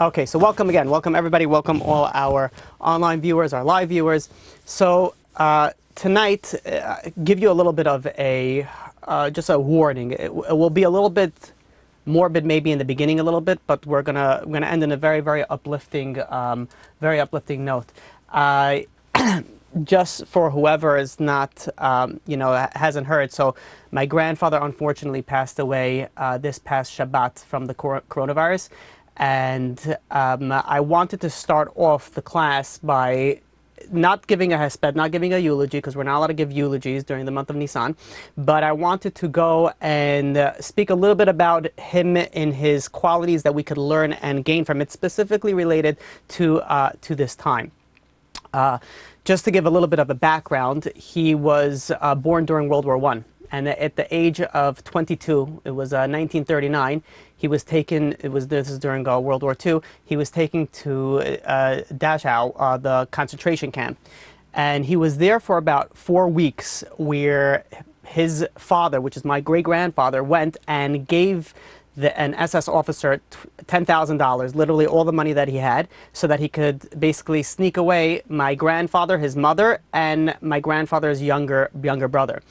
Okay, so welcome again. Welcome everybody. Welcome all our online viewers, our live viewers. So tonight, give you a little bit of a, just a warning. It will be a little bit morbid maybe in the beginning a little bit, but we're gonna end in a very uplifting note. Just for whoever is not, hasn't heard. So my grandfather unfortunately passed away this past Shabbat from the coronavirus. And I wanted to start off the class by not giving a hesped, not giving a eulogy, because we're not allowed to give eulogies during the month of Nisan. But I wanted to go and speak a little bit about him in his qualities that we could learn and gain from it, specifically related to this time. Just to give a little bit of a background, he was born during World War I. And at the age of 22, it was 1939, he was taken, this is during World War II, he was taken to Dachau, the concentration camp. And he was there for about 4 weeks, where his father, which is my great-grandfather, went and gave an SS officer $10,000, literally all the money that he had, so that he could basically sneak away my grandfather, his mother, and my grandfather's younger brother.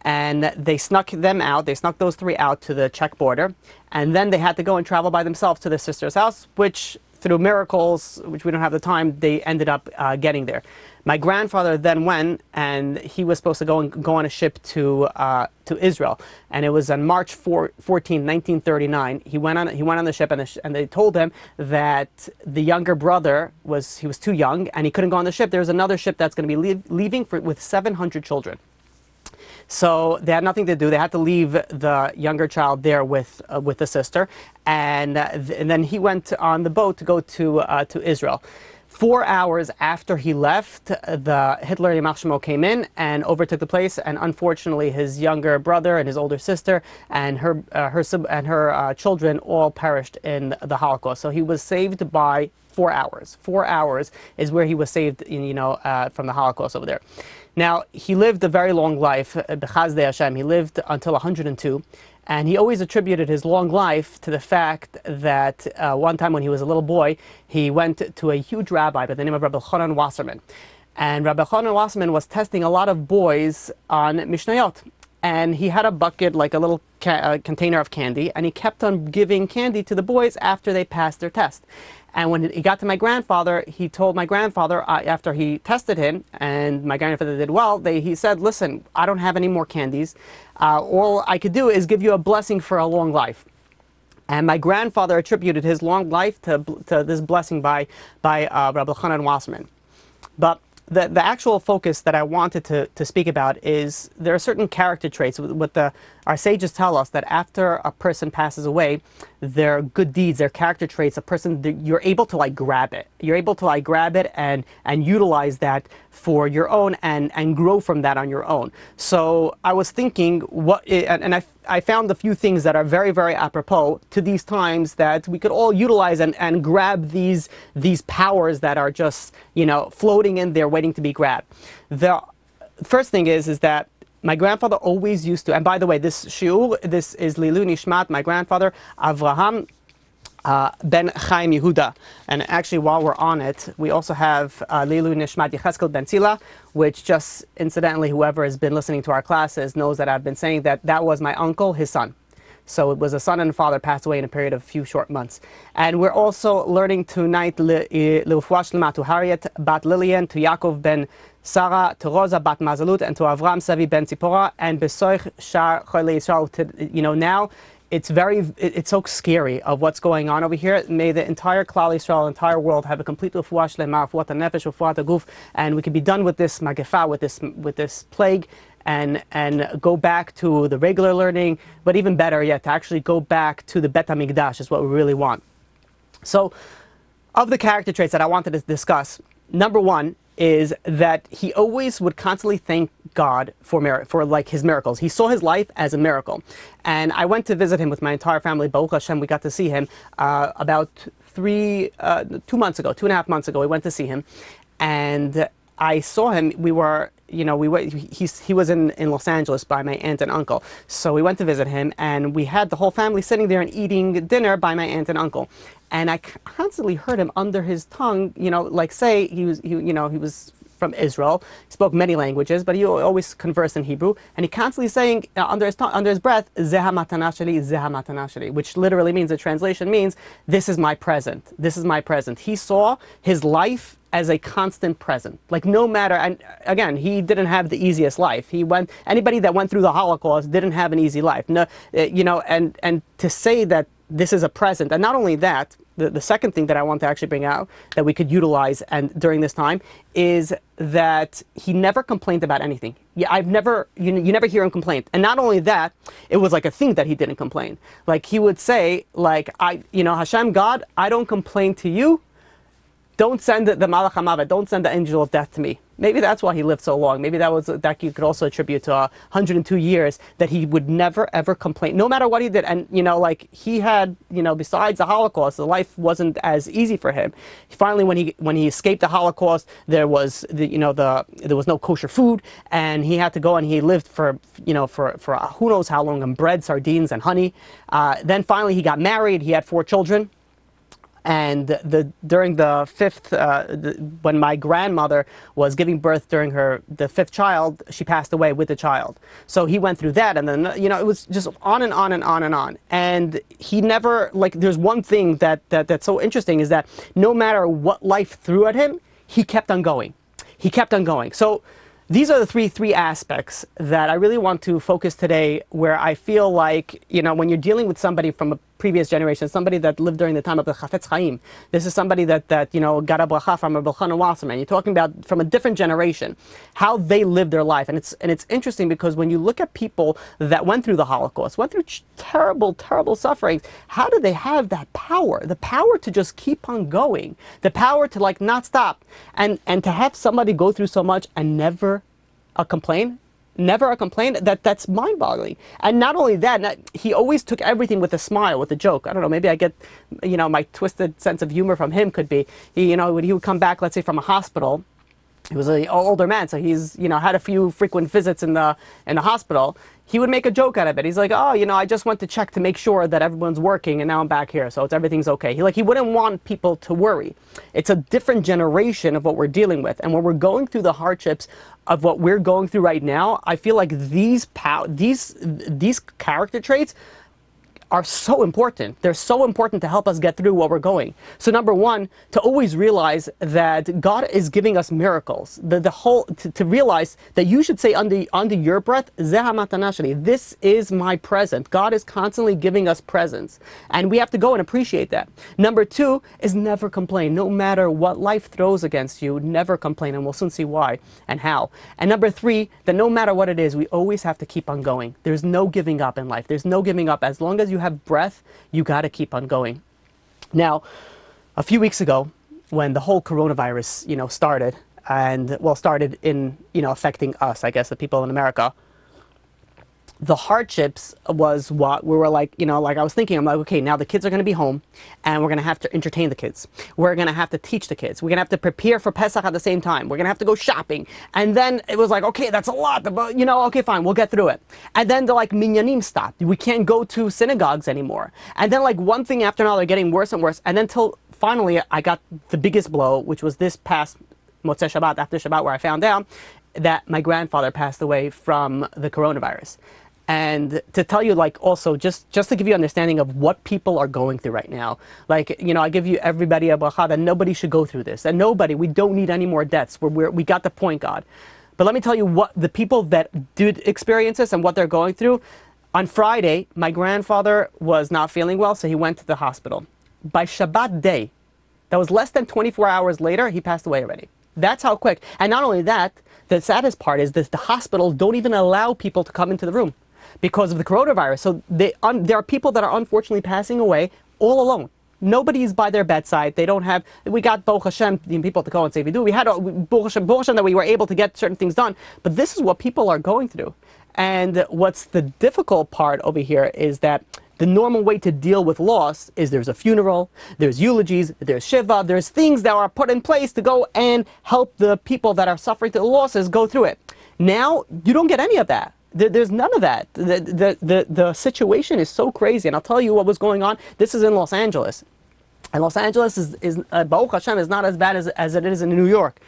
And they snuck them out, they snuck those three out to the Czech border, and then they had to go and travel by themselves to their sister's house, which through miracles, which we don't have the time, they ended up getting there. My grandfather then went, and he was supposed to go on a ship to Israel, and it was on March 14, 1939. He went on the ship, and they told him that the younger brother was too young, and he couldn't go on the ship. There's another ship that's going to be leaving with 700 children. So they had nothing to do. They had to leave the younger child there with the sister, and then he went on the boat to go to Israel. 4 hours after he left, the Hitler Yamach Shemo came in and overtook the place, and unfortunately his younger brother and his older sister and her children all perished in the Holocaust. So he was saved by 4 hours. 4 hours is where he was saved, from the Holocaust over there. Now, he lived a very long life, B'chazdei Hashem. He lived until 102, and he always attributed his long life to the fact that one time when he was a little boy, he went to a huge rabbi by the name of Rabbi Chaim Wasserman. And Rabbi Chaim Wasserman was testing a lot of boys on Mishnayot. And he had a bucket, like a little container of candy, and he kept on giving candy to the boys after they passed their test. And when he got to my grandfather, he told my grandfather, after he tested him, and my grandfather did well, he said, listen, I don't have any more candies. All I could do is give you a blessing for a long life. And my grandfather attributed his long life to this blessing by Rabbi Chaim Wasserman. But the actual focus that I wanted to speak about is there are certain character traits. Our sages tell us that after a person passes away, their good deeds, their character traits, you're able to grab it. You're able to grab it and utilize that for your own and grow from that on your own. So I was thinking, I found a few things that are very apropos to these times that we could all utilize and grab these powers that are just, floating in there waiting to be grabbed. The first thing is that my grandfather always used to, and by the way, this shiur, this is Lilu Nishmat, my grandfather, Avraham ben Chaim Yehuda. And actually, while we're on it, we also have Lilu Nishmat Yecheskel ben Tzila, which just incidentally, whoever has been listening to our classes knows that I've been saying that was my uncle, his son. So it was a son and a father passed away in a period of a few short months. And we're also learning tonight L'Ufuah Shlema to Harriet bat Lillian, to Yaakov ben Sarah, to Rosa bat Mazalut, and to Avram Savi ben Tzipora, and Besoich Shar Choyle Yisrael. Now it's so scary of what's going on over here. May the entire Klal Yisrael, entire world, have a complete L'Ufuah Shlema, L'Ufuah Nefesh, L'Ufuah Guf, and we can be done with this Magefa, with this plague, and go back to the regular learning, but even better yet, to actually go back to the Bet HaMikdash is what we really want. So, of the character traits that I wanted to discuss, number one is that he always would constantly thank God for his miracles. He saw his life as a miracle. And I went to visit him with my entire family. Baruch Hashem, we got to see him about 2.5 months ago. We went to see him, and I saw him. We were he was in Los Angeles by my aunt and uncle. So we went to visit him, and we had the whole family sitting there and eating dinner by my aunt and uncle. And I constantly heard him under his tongue, like say he was from Israel. He spoke many languages, but he always conversed in Hebrew. And he constantly saying under his breath, "Zeh hamatana sheli, zeh hamatana sheli," which literally means, the translation means, "This is my present. This is my present." He saw his life as a constant present. Like no matter, and again, he didn't have the easiest life. Anybody that went through the Holocaust didn't have an easy life. No, and to say that this is a present, and not only that, the second thing that I want to actually bring out that we could utilize and during this time is that he never complained about anything. Yeah, you never hear him complain. And not only that, it was like a thing that he didn't complain. Like he would say, like, Hashem, God, I don't complain to you. Don't send the Malach HaMavet, don't send the angel of death to me. Maybe that's why he lived so long. Maybe that you could also attribute to 102 years that he would never ever complain, no matter what he did. And like he had, besides the Holocaust, the life wasn't as easy for him. Finally, when he escaped the Holocaust, there was there was no kosher food, and he had to go and he lived for who knows how long on bread, sardines, and honey. Then finally he got married. He had 4 children. And during the fifth, when my grandmother was giving birth during the 5th child, she passed away with the child. So he went through that, and then it was just on and on and on and on. And he never, like, there's one thing that's so interesting is that no matter what life threw at him, he kept on going. He kept on going. So these are the three aspects that I really want to focus today, where I feel like, when you're dealing with somebody from a previous generation, somebody that lived during the time of the Chaim, this is somebody that got a bracha from a B'chana Wasserman. You're talking about from a different generation, how they lived their life. And it's interesting because when you look at people that went through the Holocaust, went through terrible, terrible sufferings, how did they have that power? The power to just keep on going, the power to not stop, and to have somebody go through so much and never complain. Never a complaint. That's mind-boggling. And not only that, he always took everything with a smile, with a joke. I don't know, maybe I get, my twisted sense of humor from him could be, when he would come back, let's say from a hospital. He was an older man, so he's, had a few frequent visits in the hospital. He would make a joke out of it. He's like, oh, I just went to check to make sure that everyone's working, and now I'm back here, so everything's okay. He wouldn't want people to worry. It's a different generation of what we're dealing with, and when we're going through the hardships of what we're going through right now, I feel like these character traits are so important. They're so important to help us get through what we're going. So number one, to always realize that God is giving us miracles. To realize that you should say under your breath, Zeh hamatana sheli, this is my present. God is constantly giving us presents. And we have to go and appreciate that. Number two is never complain. No matter what life throws against you, never complain. And we'll soon see why and how. And number three, that no matter what it is, we always have to keep on going. There's no giving up in life. There's no giving up. As long as you have breath, you got to keep on going. Now, a few weeks ago, when the whole coronavirus, started, and started in, affecting us, I guess, the people in America, the hardships was what we were like, I was thinking, I'm like, okay, now the kids are going to be home, and we're going to have to entertain the kids. We're going to have to teach the kids. We're going to have to prepare for Pesach at the same time. We're going to have to go shopping. And then it was like, okay, that's a lot, but, okay, fine, we'll get through it. And then the minyanim stopped. We can't go to synagogues anymore. And then one thing after another, getting worse and worse. And then till finally I got the biggest blow, which was this past Motzei Shabbat, after Shabbat, where I found out that my grandfather passed away from the coronavirus. And to tell you, also, just to give you understanding of what people are going through right now. I give you everybody a bracha that nobody should go through this. And we don't need any more deaths. We got the point, God. But let me tell you what the people that did experience this and what they're going through. On Friday, my grandfather was not feeling well, so he went to the hospital. By Shabbat day, that was less than 24 hours later, he passed away already. That's how quick. And not only that, the saddest part is that the hospitals don't even allow people to come into the room because of the coronavirus. So there are people that are unfortunately passing away all alone. Nobody's by their bedside. We got Baruch Hashem, people to go and say we do. We had Baruch Hashem that we were able to get certain things done. But this is what people are going through. And what's the difficult part over here is that the normal way to deal with loss is there's a funeral, there's eulogies, there's shiva, there's things that are put in place to go and help the people that are suffering the losses go through it. Now you don't get any of that. There's none of that. The situation is so crazy. And I'll tell you what was going on. This is in Los Angeles. And Los Angeles is Baruch Hashem, is not as bad as it is in New York.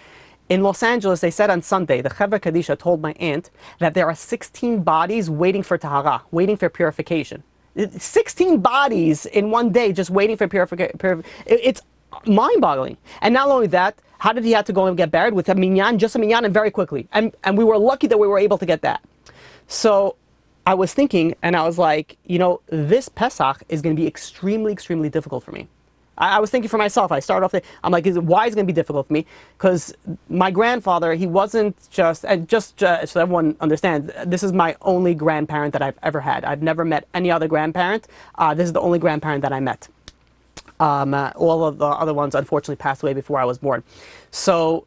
In Los Angeles, they said on Sunday, the Chevra Kadisha told my aunt that there are 16 bodies waiting for tahara, waiting for purification. 16 bodies in one day just waiting for purification. It's mind-boggling. And not only that, how did he have to go and get buried? With a minyan, just a minyan, and very quickly. And we were lucky that we were able to get that. So I was thinking, and I was like, you know, this Pesach is going to be extremely, extremely difficult for me. I was thinking for myself. I started off, I'm like, why is it going to be difficult for me? Because my grandfather, he wasn't just, and just so everyone understands, this is my only grandparent that I've ever had. I've never met any other grandparent. This is the only grandparent that I met. All of the other ones, unfortunately, passed away before I was born. So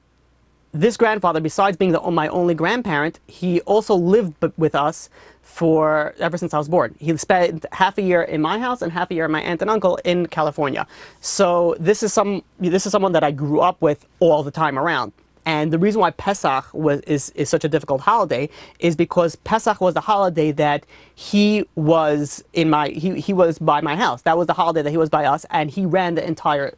this grandfather, besides being my only grandparent, he also lived with us ever since I was born. He spent half a year in my house and half a year in my aunt and uncle in California. So this is someone that I grew up with all the time around. And the reason why Pesach is such a difficult holiday is because Pesach was the holiday that he was he was by my house. That was the holiday that he was by us, and he ran the entire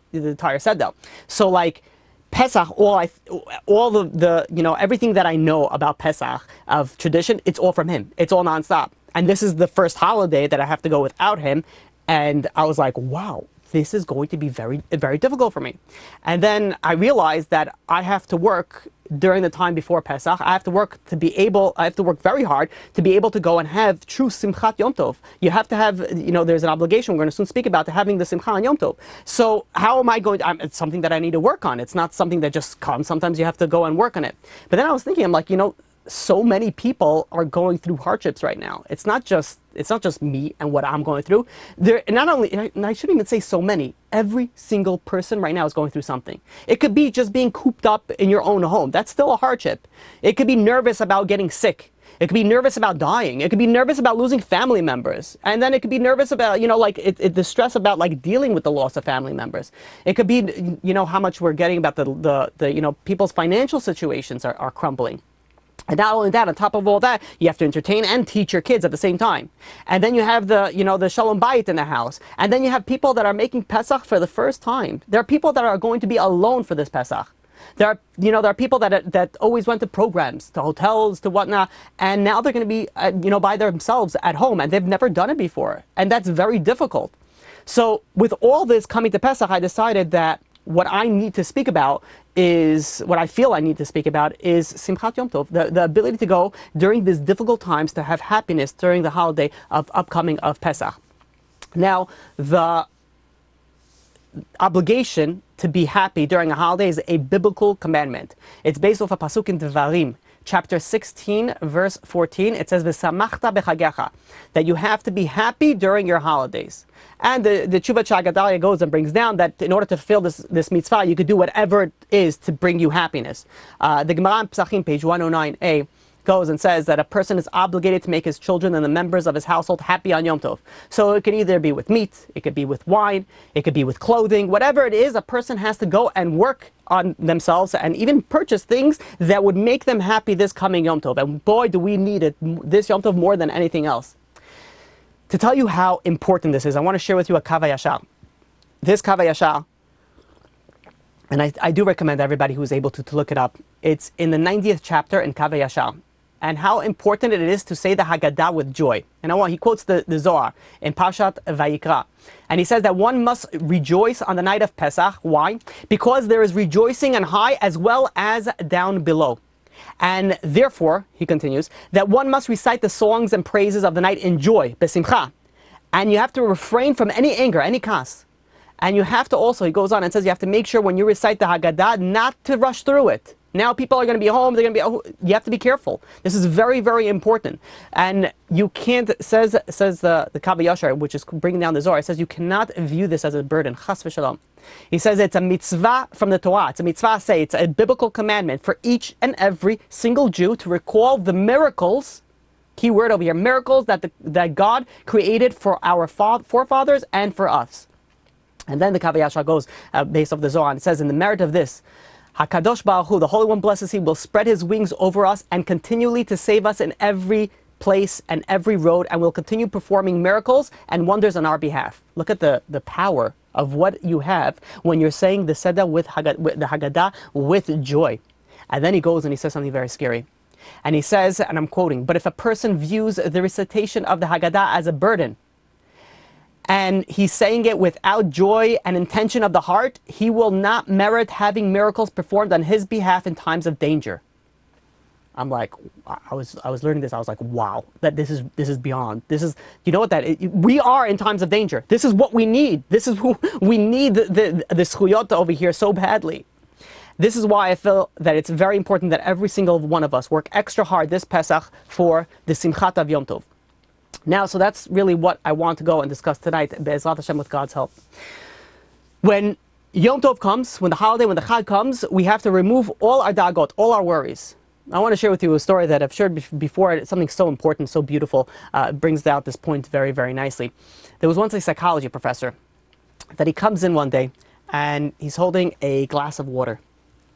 Seder. So like Pesach, all the you know, everything that I know about Pesach of tradition, it's all from him. It's all nonstop. And this is the first holiday that I have to go without him. And I was like, wow, this is going to be very, very difficult for me. And then I realized that I have to work during the time before Pesach. I have to work very hard to be able to go and have true Simchat Yom Tov. You have to have, you know, there's an obligation we're going to soon speak about, to having the Simcha on Yom Tov. So how am I going to, it's something that I need to work on. It's not something that just comes. Sometimes you have to go and work on it. But then I was thinking, I'm like, you know, so many people are going through hardships right now. It's not just me and what I'm going through. Not only, and I shouldn't even say so many, every single person right now is going through something. It could be just being cooped up in your own home. That's still a hardship. It could be nervous about getting sick. It could be nervous about dying. It could be nervous about losing family members. And then it could be nervous about, you know, like the stress about like dealing with the loss of family members. It could be, you know, how much we're getting about the you know, people's financial situations are crumbling. And not only that, on top of all that, you have to entertain and teach your kids at the same time. And then you have the Shalom Bayit in the house. And then you have people that are making Pesach for the first time. There are people that are going to be alone for this Pesach. There are people that always went to programs, to hotels, to whatnot, and now they're going to be, by themselves at home, and they've never done it before. And that's very difficult. So with all this coming to Pesach, I decided that what I need to speak about what I feel I need to speak about is Simchat Yom Tov, the ability to go during these difficult times to have happiness during the holiday of upcoming of Pesach. Now, the obligation to be happy during a holiday is a biblical commandment. It's based off a pasuk in Devarim, chapter 16, verse 14. It says, "V'samachta bechagecha," that you have to be happy during your holidays. And the Tshuva Chagadalia goes and brings down that in order to fulfill this mitzvah, you could do whatever it is to bring you happiness. The Gemara in Pesachim, page 109a, goes and says that a person is obligated to make his children and the members of his household happy on Yom Tov. So it can either be with meat, it could be with wine, it could be with clothing, whatever it is, a person has to go and work on themselves and even purchase things that would make them happy this coming Yom Tov. And boy, do we need it this Yom Tov more than anything else. To tell you how important this is, I want to share with you a Kav HaYashar. This Kav HaYashar, and I do recommend everybody who's able to look it up. It's in the 90th chapter in Kav HaYashar, and how important it is to say the Haggadah with joy. And he quotes the Zohar in Parshat Vayikra. And he says that one must rejoice on the night of Pesach. Why? Because there is rejoicing on high as well as down below. And therefore, he continues, that one must recite the songs and praises of the night in joy, besimcha. And you have to refrain from any anger, any kas. And you have to also, he goes on and says, you have to make sure when you recite the Haggadah not to rush through it. Now people are going to be home, they're going to be, you have to be careful. This is very, very important. And you can't, says the Kav HaYashar, which is bringing down the Zohar, it says you cannot view this as a burden, chas v'shalom. He says it's a mitzvah from the Torah. It's a mitzvah, it's a biblical commandment for each and every single Jew to recall the miracles, key word over here, miracles that God created for our forefathers and for us. And then the Kav HaYashar goes, based off the Zohar, and says in the merit of this, HaKadosh Baruch Hu, the Holy One, blesses He, will spread His wings over us and continually to save us in every place and every road, and will continue performing miracles and wonders on our behalf. Look at the power of what you have when you're saying the Seder with the Haggadah with joy. And then he goes and he says something very scary. And he says, and I'm quoting, "But if a person views the recitation of the Haggadah as a burden, and he's saying it without joy and intention of the heart, he will not merit having miracles performed on his behalf in times of danger." I'm like, I was learning this. I was like, wow, that this is beyond. This is, you know what, we are in times of danger. This is what we need. This is who we need, the schuyot over here so badly. This is why I feel that it's very important that every single one of us work extra hard this Pesach for the Simchat of Yom Tov. Now, so that's really what I want to go and discuss tonight, Be'ezrat Hashem, with God's help. When Yom Tov comes, when the holiday, when the Chag comes, we have to remove all our dagot, all our worries. I want to share with you a story that I've shared before. It's something so important, so beautiful, brings out this point very, very nicely. There was once a psychology professor that he comes in one day and he's holding a glass of water.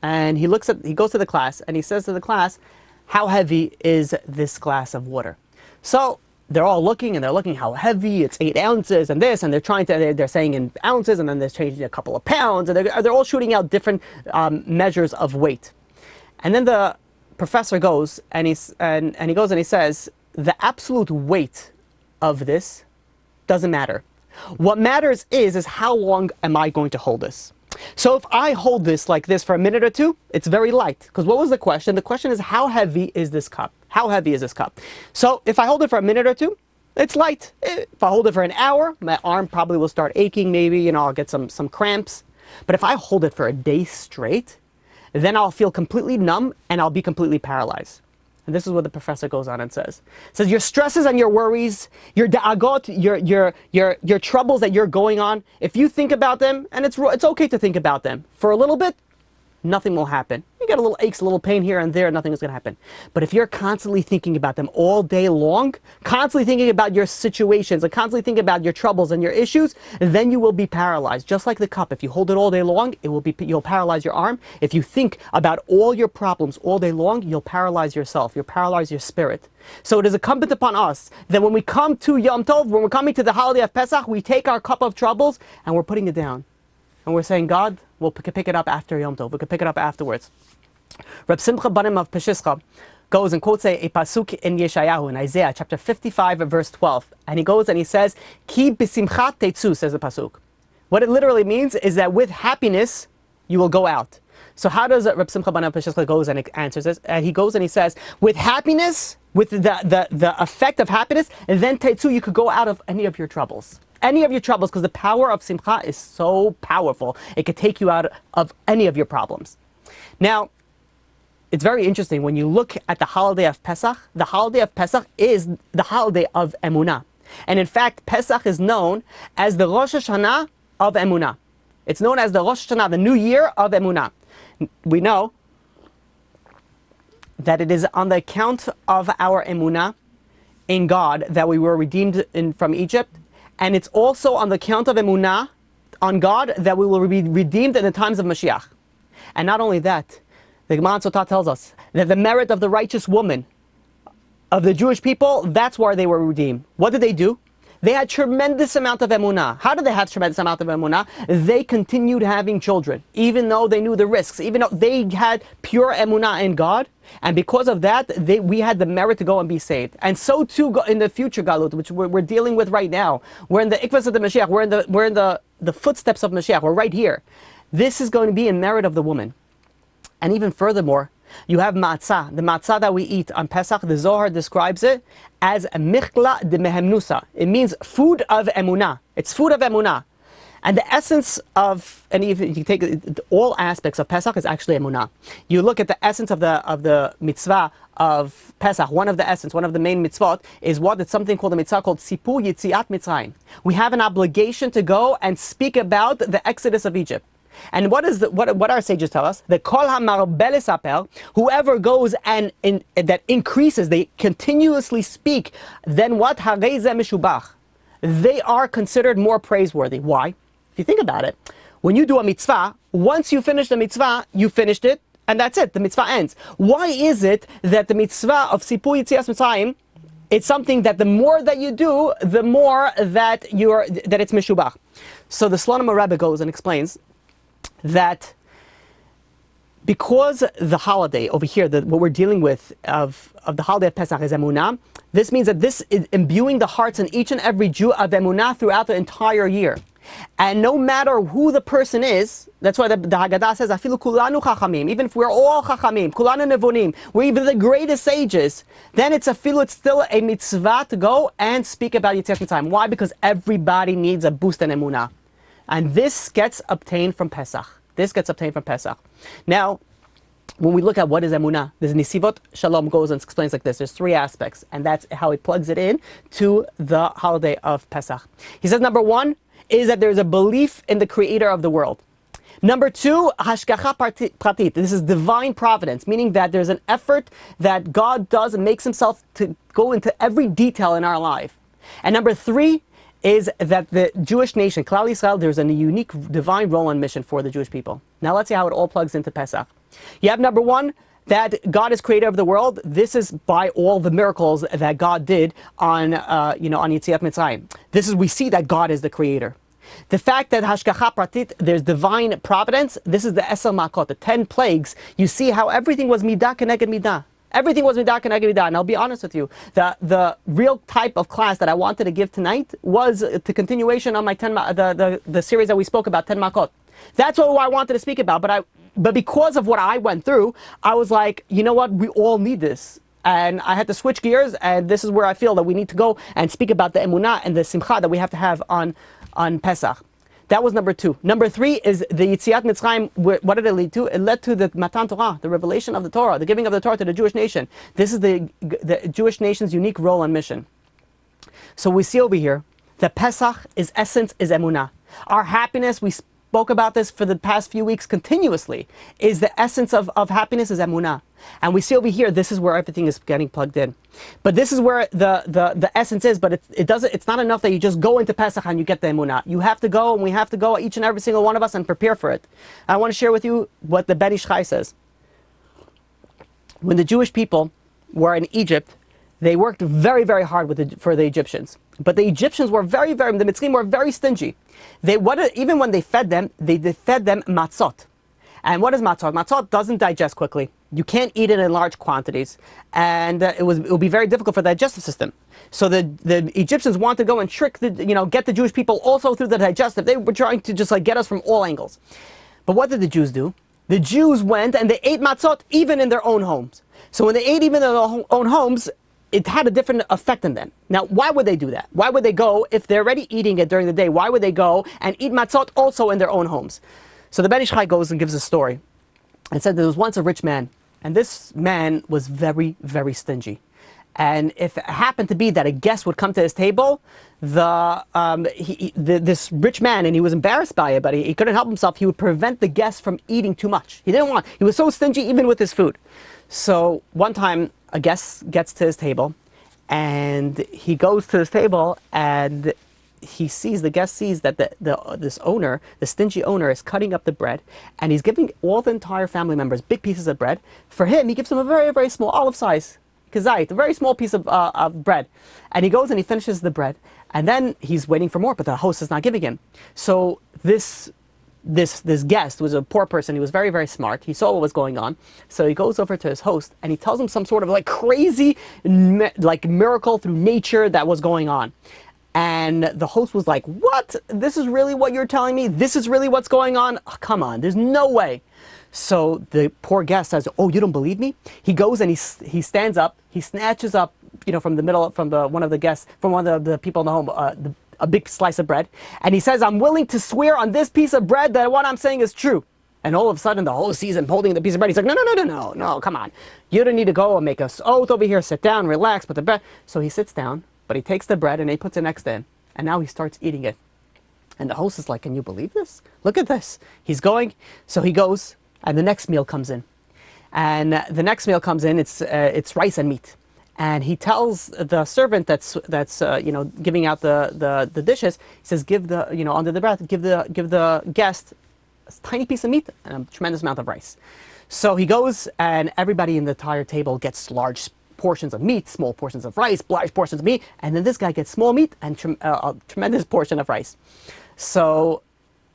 And he goes to the class and he says to the class, "How heavy is this glass of water?" So they're all looking and they're looking how heavy, it's 8 ounces and this, and they're saying in ounces, and then they're changing a couple of pounds, and they're all shooting out different measures of weight. And then the professor goes and he goes and he says, "The absolute weight of this doesn't matter. What matters is how long am I going to hold this? So if I hold this like this for a minute or two, it's very light." Because what was the question? The question is, how heavy is this cup? How heavy is this cup? So if I hold it for a minute or two, it's light. If I hold it for an hour, my arm probably will start aching, maybe, I'll get some cramps. But if I hold it for a day straight, then I'll feel completely numb and I'll be completely paralyzed. And this is what the professor goes on and says. It says, your stresses and your worries, your da'agot, your troubles that you're going on, if you think about them, and it's okay to think about them for a little bit, nothing will happen. You get a little aches, a little pain here and there, nothing is going to happen. But if you're constantly thinking about them all day long, constantly thinking about your situations, and constantly thinking about your troubles and your issues, then you will be paralyzed. Just like the cup, if you hold it all day long, you'll paralyze your arm. If you think about all your problems all day long, you'll paralyze yourself. You'll paralyze your spirit. So it is incumbent upon us that when we come to Yom Tov, when we're coming to the holiday of Pesach, we take our cup of troubles and we're putting it down. And we're saying, God, we'll pick it up after Yom Tov. We can pick it up afterwards. Reb Simcha Banim of Peshischa goes and quotes a pasuk in Yeshayahu, in Isaiah, chapter 55, verse 12. And he goes and he says, Ki b'simchat tetzu, says the pasuk. What it literally means is that with happiness, you will go out. So how does Reb Simcha Banim of Peshischa goes and answers this? And he goes and he says, with happiness, with the effect of happiness, and then tetzu, you could go out of any of your troubles. Any of your troubles, because the power of simcha is so powerful, it could take you out of any of your problems. Now, it's very interesting when you look at the holiday of Pesach. The holiday of Pesach is the holiday of Emunah. And in fact, Pesach is known as the Rosh Hashanah of Emunah. It's known as the Rosh Hashanah, the New Year of Emunah. We know that it is on the account of our Emunah in God that we were redeemed from Egypt. And it's also on the account of Emunah on God that we will be redeemed in the times of Mashiach. And not only that, the Gemara Sotah tells us that the merit of the righteous woman of the Jewish people, that's where they were redeemed. What did they do? They had tremendous amount of emunah. How did they have tremendous amount of emunah? They continued having children, even though they knew the risks, even though they had pure emunah in God. And because of that, we had the merit to go and be saved. And so too in the future Galut, which we're dealing with right now. We're in the ikvas of the Mashiach. We're in the footsteps of Mashiach. We're right here. This is going to be in merit of the woman. And even furthermore, you have matzah. The matzah that we eat on Pesach, the Zohar describes it as michla de mehemnusa. It means food of emunah. It's food of emunah. And the essence of, and if you take all aspects of Pesach, is actually emunah. You look at the essence of the mitzvah of Pesach, one of the main mitzvot is what? It's something called a mitzvah called Sipur Yitziat Mitzrayim. We have an obligation to go and speak about the exodus of Egypt. And what our sages tell us? The kol hamarbel esaper, whoever goes and that increases, they continuously speak, then what? Harei ze meshubach. They are considered more praiseworthy. Why? If you think about it, when you do a mitzvah, once you finish the mitzvah, you finished it, and that's it. The mitzvah ends. Why is it that the mitzvah of Sipur Yetzias Mitzrayim, it's something that the more that you do, the more that it's meshubach? So the Slonim Rebbe goes and explains that because the holiday over here, what we're dealing with of the holiday of Pesach is Emunah, this means that this is imbuing the hearts in each and every Jew of Emunah throughout the entire year. And no matter who the person is, that's why the Haggadah says, Afilu kulanu chachamim, even if we're all chachamim, kulanu nevonim, we're even the greatest sages, then it's still a mitzvah to go and speak about Yetzias Mitzrayim. Why? Because everybody needs a boost in Emunah. And this gets obtained from Pesach. This gets obtained from Pesach. Now, when we look at what is Emunah, there's Nisivot Shalom goes and explains like this. There's three aspects, and that's how he plugs it in to the holiday of Pesach. He says, number one is that there's a belief in the creator of the world. Number two, Hashgacha Pratit. This is divine providence, meaning that there's an effort that God does and makes himself to go into every detail in our life. And number three is that the Jewish nation, Klal Yisrael, there's a unique divine role and mission for the Jewish people. Now let's see how it all plugs into Pesach. You have number one, that God is creator of the world. This is by all the miracles that God did on Yetziat Mitzrayim. We see that God is the creator. The fact that Hashgacha Pratit, there's divine providence, this is the Esel Makot, the 10 plagues. You see how everything was Midah Keneged Midah. Everything was Midah Keneged Midah. And I'll be honest with you, the real type of class that I wanted to give tonight was the continuation on my the series that we spoke about, 10 Makot. That's what I wanted to speak about, but because of what I went through, I was like, you know what, we all need this. And I had to switch gears, and this is where I feel that we need to go and speak about the emunah and the simcha that we have to have on Pesach. That was number two. Number three is the Yetziat Mitzrayim. What did it lead to? It led to the Matan Torah, the revelation of the Torah, the giving of the Torah to the Jewish nation. This is the Jewish nation's unique role and mission. So we see over here, the Pesach, is essence, is emunah. Our happiness, we spoke about this for the past few weeks continuously, is the essence of happiness is emunah. And we see over here, this is where everything is getting plugged in. But this is where the essence is, but it's not enough that you just go into Pesach and you get the emunah. You have to go, and we have to go, each and every single one of us, and prepare for it. I want to share with you what the Ben Ish Chai says. When the Jewish people were in Egypt, they worked very, very hard for the Egyptians. But the Egyptians were the Mitzrayim were very stingy. Even when they fed them matzot. And what is matzot? Matzot doesn't digest quickly. You can't eat it in large quantities. And it will be very difficult for the digestive system. So the Egyptians want to go and get the Jewish people also through the digestive. They were trying to just get us from all angles. But what did the Jews do? The Jews went and they ate matzot even in their own homes. So when they ate even in their own homes, it had a different effect on them. Now, why would they do that? Why would they go, if they're already eating it during the day, why would they go and eat matzot also in their own homes? So the Ben Ish Chai goes and gives a story and said there was once a rich man, and this man was very, very stingy. And if it happened to be that a guest would come to his table, this rich man, and he was embarrassed by it, but he couldn't help himself, he would prevent the guest from eating too much. He was so stingy even with his food. So one time, a guest gets to his table, and he goes to his table, and the guest sees that this owner, the stingy owner, is cutting up the bread, and he's giving all the entire family members big pieces of bread. For him, he gives them a very, very small olive size kazait, a very small piece of bread. And he goes and he finishes the bread, and then he's waiting for more, but the host is not giving him. So this guest was a poor person. He was very, very smart. He saw what was going on. So he goes over to his host and he tells him some sort of crazy miracle through nature that was going on. And the host was like, what? This is really what you're telling me? This is really what's going on? Oh, come on, there's no way. So the poor guest says, oh, you don't believe me? He goes and he stands up, he snatches up, from one of the people in the home, a big slice of bread, and he says, I'm willing to swear on this piece of bread that what I'm saying is true. And all of a sudden, the host sees him holding the piece of bread. He's like, no, come on. You don't need to go and make an oath over here. Sit down, relax, put the bread. So he sits down, but he takes the bread and he puts it next to him. And now he starts eating it. And the host is like, can you believe this? Look at this. He's going. So he goes, and the next meal comes in. And the next meal comes in, it's rice and meat. And he tells the servant that's giving out the dishes, he says, give the under the breath, give the guest tiny piece of meat and a tremendous amount of rice. So he goes, and everybody in the entire table gets large portions of meat, small portions of rice, large portions of meat, and then this guy gets small meat and a tremendous portion of rice. So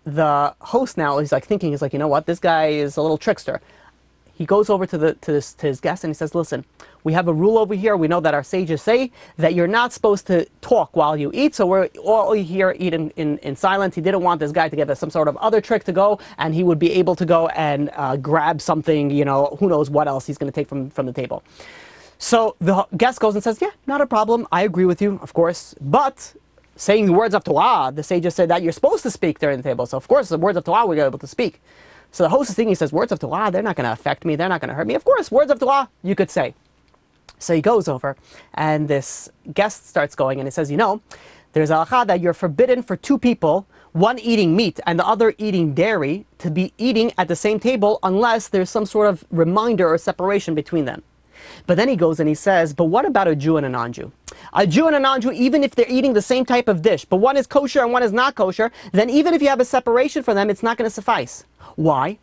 the host now is like thinking, you know what, this guy is a little trickster. He goes over to his guest and he says, listen, we have a rule over here. We know that our sages say that you're not supposed to talk while you eat, so we're all here eating in silence. He didn't want this guy to get some sort of other trick to go, and he would be able to go and grab something, who knows what else he's going to take from the table. So the guest goes and says, yeah, not a problem. I agree with you, of course, but saying the words of Torah, the sages said that you're supposed to speak during the table. So of course, the words of Torah, we're able to speak. So the host is thinking, he says, words of Torah, they're not going to affect me. They're not going to hurt me. Of course, words of Torah, you could say. So he goes over, and this guest starts going, and he says, there's a halakha that you're forbidden for two people, one eating meat and the other eating dairy, to be eating at the same table unless there's some sort of reminder or separation between them. But then he goes and he says, but what about a Jew and a non-Jew? A Jew and a non-Jew, even if they're eating the same type of dish, but one is kosher and one is not kosher, then even if you have a separation for them, it's not going to suffice. Why?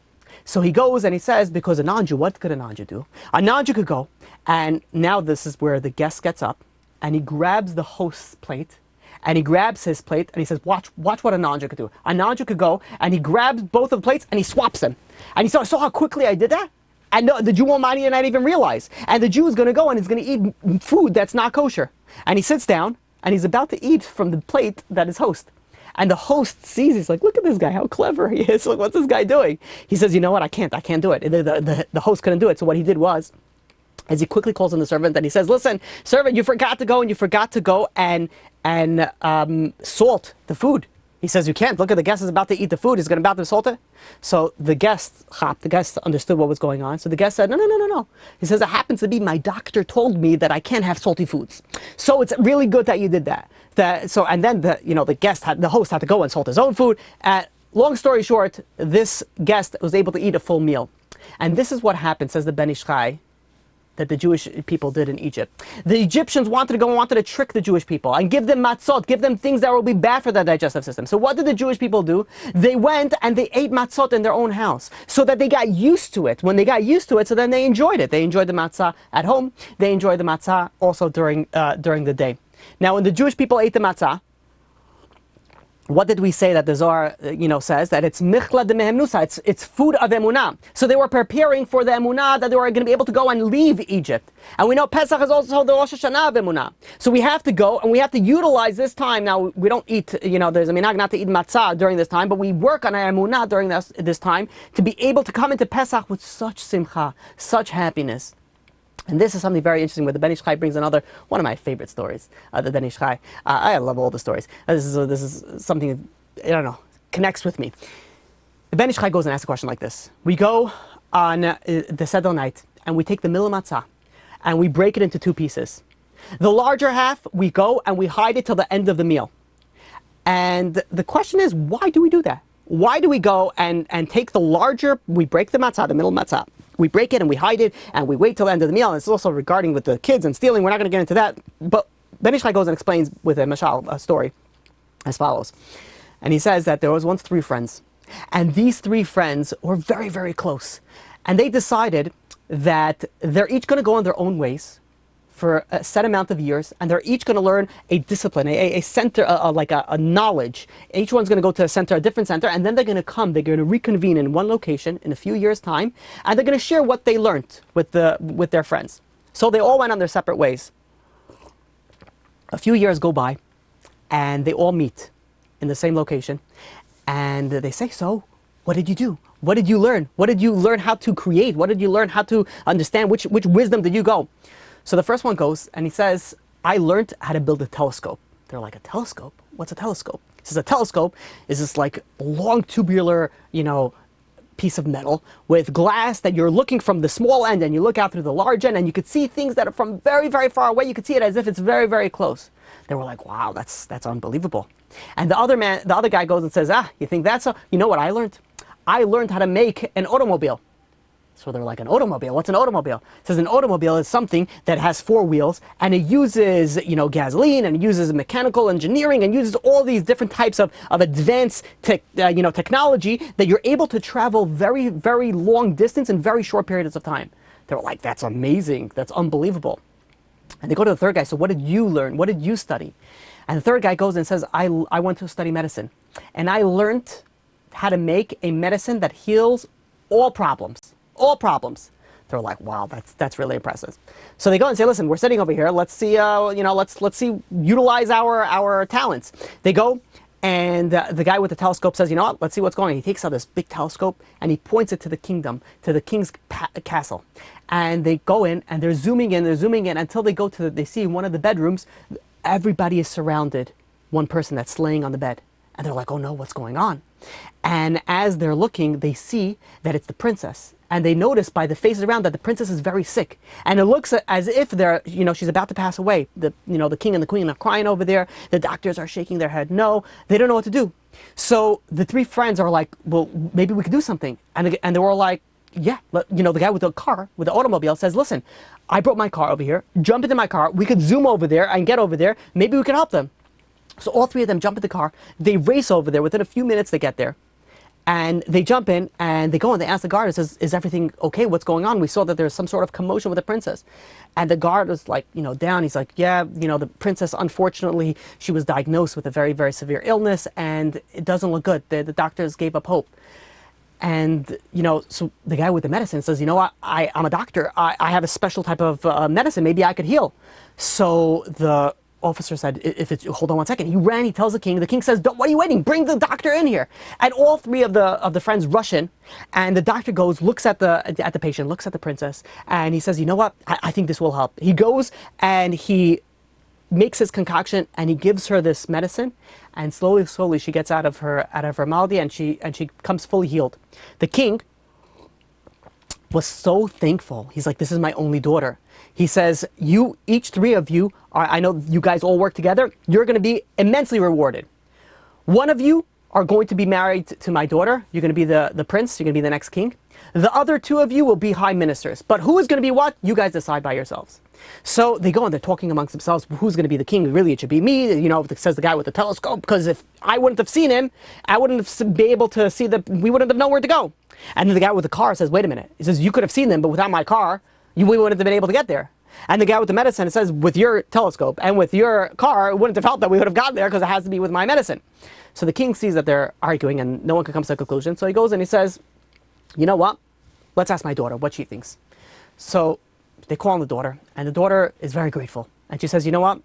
So he goes and he says, because a non-Jew, what could a non-Jew do? A non-Jew could go, and now this is where the guest gets up, and he grabs the host's plate, and he grabs his plate, and he says, watch what a non-Jew could do. A non-Jew could go, and he grabs both of the plates, and he swaps them. And he saw how quickly I did that? And no, the Jew won't mind and not even realize. And the Jew is going to go and he's going to eat food that's not kosher. And he sits down, and he's about to eat from the plate that is host. And the host sees, he's like, look at this guy, how clever he is. Look, what's this guy doing? He says, you know what, I can't do it. The host couldn't do it. So what he did was, as he quickly calls in the servant, and he says, listen, servant, you forgot to go and salt the food. He says, you can't. Look at the guest is about to eat the food. He's about to salt it. So the guest understood what was going on. So the guest said, no. He says, it happens to be my doctor told me that I can't have salty foods. So it's really good that you did that. And then the host had to go and salt his own food. Long story short, this guest was able to eat a full meal. And this is what happened, says the Ben Ish Chai, that the Jewish people did in Egypt. The Egyptians wanted to trick the Jewish people and give them matzot, give them things that will be bad for their digestive system. So what did the Jewish people do? They went and they ate matzot in their own house so that they got used to it. When they got used to it, so then they enjoyed it. They enjoyed the matzah at home. They enjoyed the matzah also during the day. Now, when the Jewish people ate the matzah, what did we say that the Zohar, says? That it's michla de mehemnusa, it's food of emunah. So they were preparing for the emunah that they were going to be able to go and leave Egypt. And we know Pesach is also the Rosh Hashanah of emunah. So we have to go and we have to utilize this time. Now, we don't eat, there's a minhag not to eat matzah during this time, but we work on our emunah during this time to be able to come into Pesach with such simcha, such happiness. And this is something very interesting where the Ben Ish Chai brings one of my favorite stories, the Ben Ish Chai. I love all the stories. This is something, connects with me. The Ben Ish Chai goes and asks a question like this. We go on the Seder night, and we take the milah matzah, and we break it into two pieces. The larger half, we go and we hide it till the end of the meal. And the question is, why do we do that? Why do we go and take the larger, we break the matzah, the middle matzah, we break it and we hide it and we wait till the end of the meal. And it's also regarding with the kids and stealing. We're not going to get into that. But Ben Ish Chai goes and explains with a mashal, a story, as follows. And he says that there was once 3 friends. And these 3 friends were very, very close. And they decided that they're each going to go on their own ways for a set amount of years, and they're each going to learn a discipline, a center, like a knowledge. Each one's going to go to a different center, and then they're going to reconvene in one location in a few years' time, and they're going to share what they learned with their friends. So they all went on their separate ways. A few years go by, and they all meet in the same location, and they say, so, what did you do? What did you learn? What did you learn how to create? What did you learn how to understand? Which wisdom did you go? So the first one goes, and he says, I learned how to build a telescope. They're like, a telescope? What's a telescope? He says, a telescope is this like long tubular, piece of metal with glass that you're looking from the small end and you look out through the large end and you could see things that are from very, very far away. You could see it as if it's very, very close. They were like, wow, that's unbelievable. And the other guy goes and says, you think that's so? You know what I learned? I learned how to make an automobile. So they're like, an automobile? What's an automobile? It says an automobile is something that has 4 wheels, and it uses, gasoline, and it uses mechanical engineering, and uses all these different types of advanced technology that you're able to travel very, very long distance in very short periods of time. They're like, that's amazing. That's unbelievable. And they go to the third guy. So what did you learn? What did you study? And the third guy goes and says, I went to study medicine, and I learned how to make a medicine that heals all problems. All problems. They're like, wow, that's really impressive. So they go and say, listen, we're sitting over here. Let's see, let's see, utilize our talents. They go, and the guy with the telescope says, you know what? Let's see what's going on. He takes out this big telescope and he points it to the kingdom, to the king's castle. And they go in and they're zooming in until they go to they see one of the bedrooms. Everybody is surrounded. One person that's laying on the bed. And they're like, oh no, what's going on? And as they're looking, they see that it's the princess. And they notice by the faces around that the princess is very sick. And it looks as if she's about to pass away. The king and the queen are crying over there. The doctors are shaking their head. No, they don't know what to do. So the 3 friends are like, well, maybe we could do something. And they were like, yeah, the guy with the car, with the automobile says, listen, I brought my car over here. Jump into my car. We could zoom over there and get over there. Maybe we can help them. So all 3 of them jump in the car. They race over there. Within a few minutes, they get there. And they jump in and they go and they ask the guard and says, is everything okay? What's going on? We saw that there's some sort of commotion with the princess. And the guard was like, down. He's like, yeah, the princess, unfortunately, she was diagnosed with a very, very severe illness and it doesn't look good. The doctors gave up hope. And, so the guy with the medicine says, you know what? I'm a doctor. I have a special type of medicine. Maybe I could heal. So the officer said, hold on one second. He ran, he tells the king. The king says, what are you waiting? Bring the doctor in here. And all 3 of the friends rush in. And the doctor goes, looks at the patient, looks at the princess. And he says, you know what? I think this will help. He goes and he makes his concoction and he gives her this medicine. And slowly she gets out of her malady and she comes fully healed. The king was so thankful. He's like, this is my only daughter. He says, each 3 of you, I know you guys all work together, you're going to be immensely rewarded. One of you are going to be married to my daughter. You're going to be the prince. You're going to be the next king. The other 2 of you will be high ministers. But who is going to be what? You guys decide by yourselves. So they go and they're talking amongst themselves. Who's going to be the king? Really, it should be me. Says the guy with the telescope. Because if I wouldn't have seen him, I wouldn't have been able to see we wouldn't have known where to go. And then the guy with the car says, wait a minute. He says, you could have seen them, but without my car, we wouldn't have been able to get there. And the guy with the medicine says, with your telescope and with your car, it wouldn't have helped that we would have gotten there because it has to be with my medicine. So the king sees that they're arguing and no one can come to a conclusion. So he goes and he says, you know what? Let's ask my daughter what she thinks. So they call on the daughter, and the daughter is very grateful. And she says, you know what?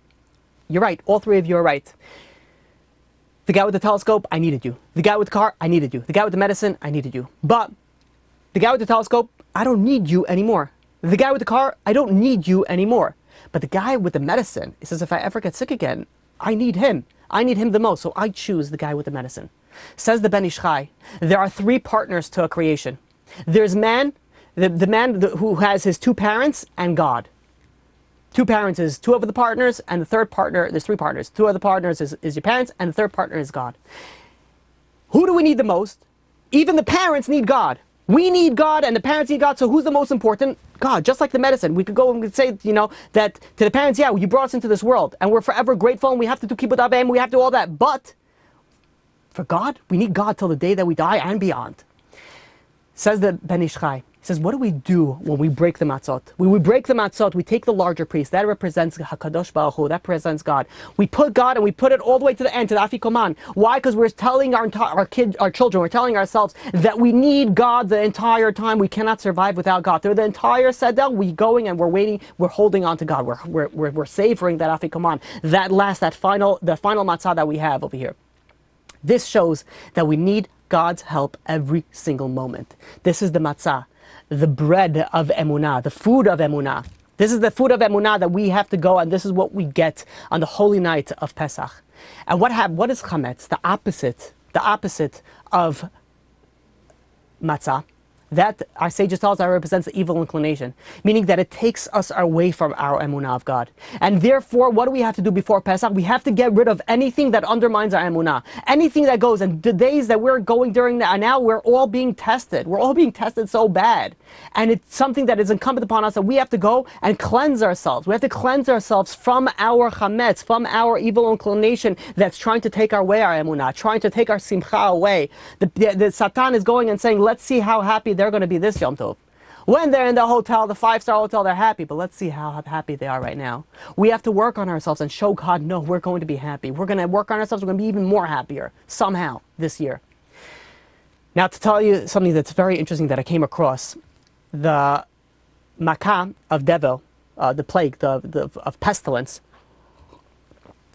You're right. All 3 of you are right. The guy with the telescope, I needed you. The guy with the car, I needed you. The guy with the medicine, I needed you. But the guy with the telescope, I don't need you anymore. The guy with the car, I don't need you anymore. But the guy with the medicine, he says, if I ever get sick again, I need him. I need him the most. So I choose the guy with the medicine. Says the Ben Ish Chai, there are 3 partners to a creation. There's man, the man who has his 2 parents and God. 2 parents is 2 of the partners, and the third partner, there's 3 partners. 2 of the partners is your parents, and the third partner is God. Who do we need the most? Even the parents need God. We need God, and the parents need God, so who's the most important? God, just like the medicine. We could go and we could say, that to the parents, yeah, you brought us into this world, and we're forever grateful, and we have to do kibbut avim, we have to do all that. But for God, we need God till the day that we die and beyond. Says the Ben Ish Chai, he says, what do we do when we break the matzot? When we break the matzot, we take the larger piece. That represents HaKadosh Baruch Hu. That represents God. We put God and we put it all the way to the end, to the Afikoman. Why? Because we're telling our children, we're telling ourselves that we need God the entire time. We cannot survive without God. Through the entire Sedel, we're going and we're waiting, we're holding on to God. We're savoring that Afikoman, the final matzah that we have over here. This shows that we need God's help every single moment. This is the matzah, the bread of emunah, the food of emunah. This is the food of emunah that we have to go, and this is what we get on the holy night of Pesach. And what is chametz? The opposite of matzah. That, our sages tell us, that represents the evil inclination, meaning that it takes us away from our emunah of God. And therefore, what do we have to do before Pesach? We have to get rid of anything that undermines our emunah, anything that goes. And the days that we're going during now, we're all being tested. We're all being tested so bad. And it's something that is incumbent upon us that we have to go and cleanse ourselves. We have to cleanse ourselves from our chametz, from our evil inclination that's trying to take away our emunah, trying to take our simcha away. The Satan is going and saying, let's see how happy they're going to be this Yom Tov. When they're in the hotel, the 5-star hotel, they're happy, but let's see how happy they are right now. We have to work on ourselves and show God, no, we're going to be happy. We're going to work on ourselves. We're going to be even more happier somehow this year. Now, to tell you something that's very interesting that I came across, the Makkah of Devil, the plague of pestilence,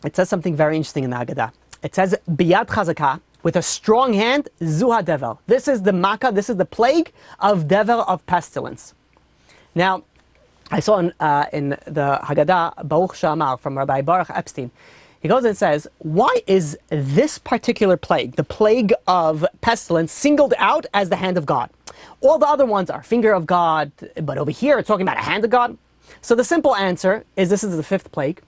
it says something very interesting in the Haggadah. It says, Biyad Chazakah, with a strong hand, Zuha Devel. This is the Makkah, this is the plague of Devel, of pestilence. Now, I saw in the Haggadah, Baruch Shamar, from Rabbi Baruch Epstein, he goes and says, why is this particular plague, the plague of pestilence, singled out as the hand of God? All the other ones are finger of God, but over here it's talking about a hand of God. So the simple answer is this is the 5th plague.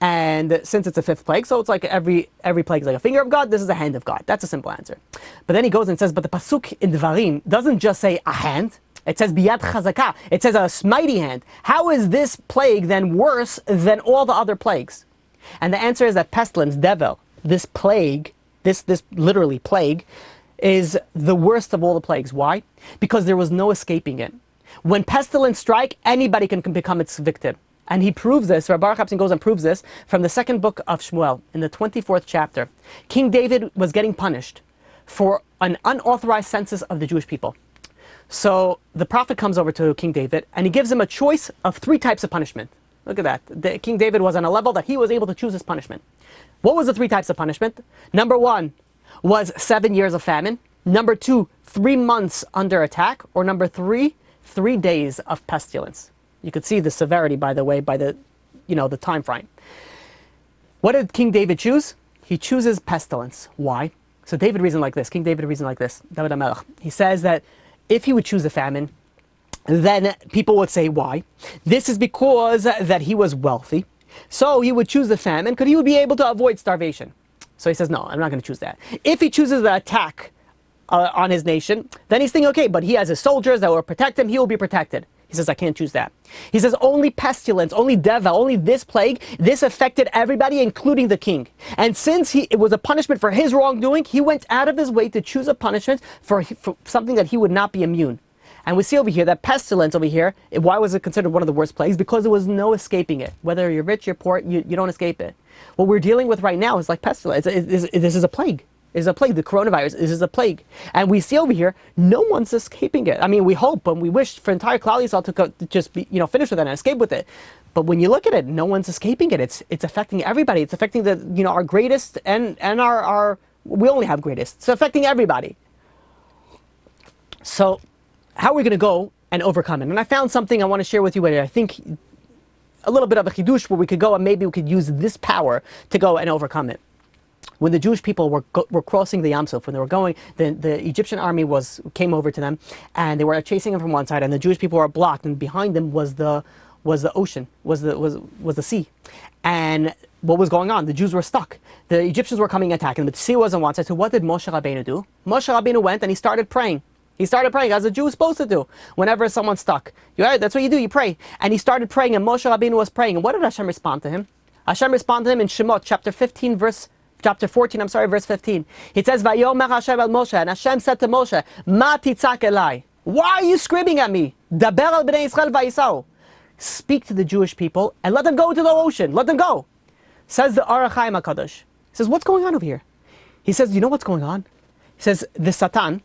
And since it's a 5th plague, so it's like every plague is like a finger of God, this is a hand of God. That's a simple answer. But then he goes and says, but the pasuk in Devarim doesn't just say a hand. It says biyad chazakah. It says a mighty hand. How is this plague then worse than all the other plagues? And the answer is that pestilence, devel, this plague, this literally plague, is the worst of all the plagues. Why? Because there was no escaping it. When pestilence strike, anybody can become its victim. And he proves this, Rabbi Baruch Epstein goes and proves this from the 2nd book of Shmuel, in the 24th chapter. King David was getting punished for an unauthorized census of the Jewish people. So the prophet comes over to King David and he gives him a choice of 3 types of punishment. Look at that. King David was on a level that he was able to choose his punishment. What was the 3 types of punishment? Number 1 was 7 years of famine. Number 2, 3 months under attack. Or number 3, 3 days of pestilence. You could see the severity, by the way, by the time frame. What did King David choose? He chooses pestilence. Why? So David reasoned like this. King David reasoned like this. David HaMelech. He says that if he would choose a famine, then people would say, why? This is because that he was wealthy. So he would choose the famine because he would be able to avoid starvation. So he says, no, I'm not going to choose that. If he chooses the attack on his nation, then he's thinking, okay, but he has his soldiers that will protect him. He will be protected. He says, I can't choose that. He says, only pestilence, only deva, only this plague, this affected everybody, including the king. And since it was a punishment for his wrongdoing, he went out of his way to choose a punishment for something that he would not be immune. And we see over here that pestilence over here, why was it considered one of the worst plagues? Because there was no escaping it. Whether you're rich, you're poor, you don't escape it. What we're dealing with right now is like pestilence. This is a plague. Is a plague. The coronavirus is a plague. And we see over here, no one's escaping it. I mean, we hope and we wish for entire Klal Yisrael to just be, finish with it and escape with it. But when you look at it, no one's escaping it. It's affecting everybody. It's affecting our greatest and our we only have greatest. It's affecting everybody. So how are we going to go and overcome it? And I found something I want to share with you where I think a little bit of a chidush where we could go and maybe we could use this power to go and overcome it. When the Jewish people were crossing the Yam Suf, when they were going, the Egyptian army came over to them, and they were chasing them from one side, and the Jewish people were blocked, and behind them was the ocean, was the sea, and what was going on? The Jews were stuck. The Egyptians were coming attacking them. The sea was on one side. So what did Moshe Rabbeinu do? Moshe Rabbeinu went and he started praying. He started praying as a Jew is supposed to do whenever someone's stuck. That's what you do. You pray. And he started praying, and Moshe Rabbeinu was praying. And what did Hashem respond to him? Hashem responded to him in Shemot chapter 14, verse 15. It says, Vayomer Hashem el Moshe, and Hashem said to Moshe, Ma titzak elai. Why are you screaming at me? Daber al bnei Yisrael vayisau. Speak to the Jewish people and let them go to the ocean. Let them go. Says the Chaim HaKadosh. He says, what's going on over here? He says, you know what's going on? He says, the Satan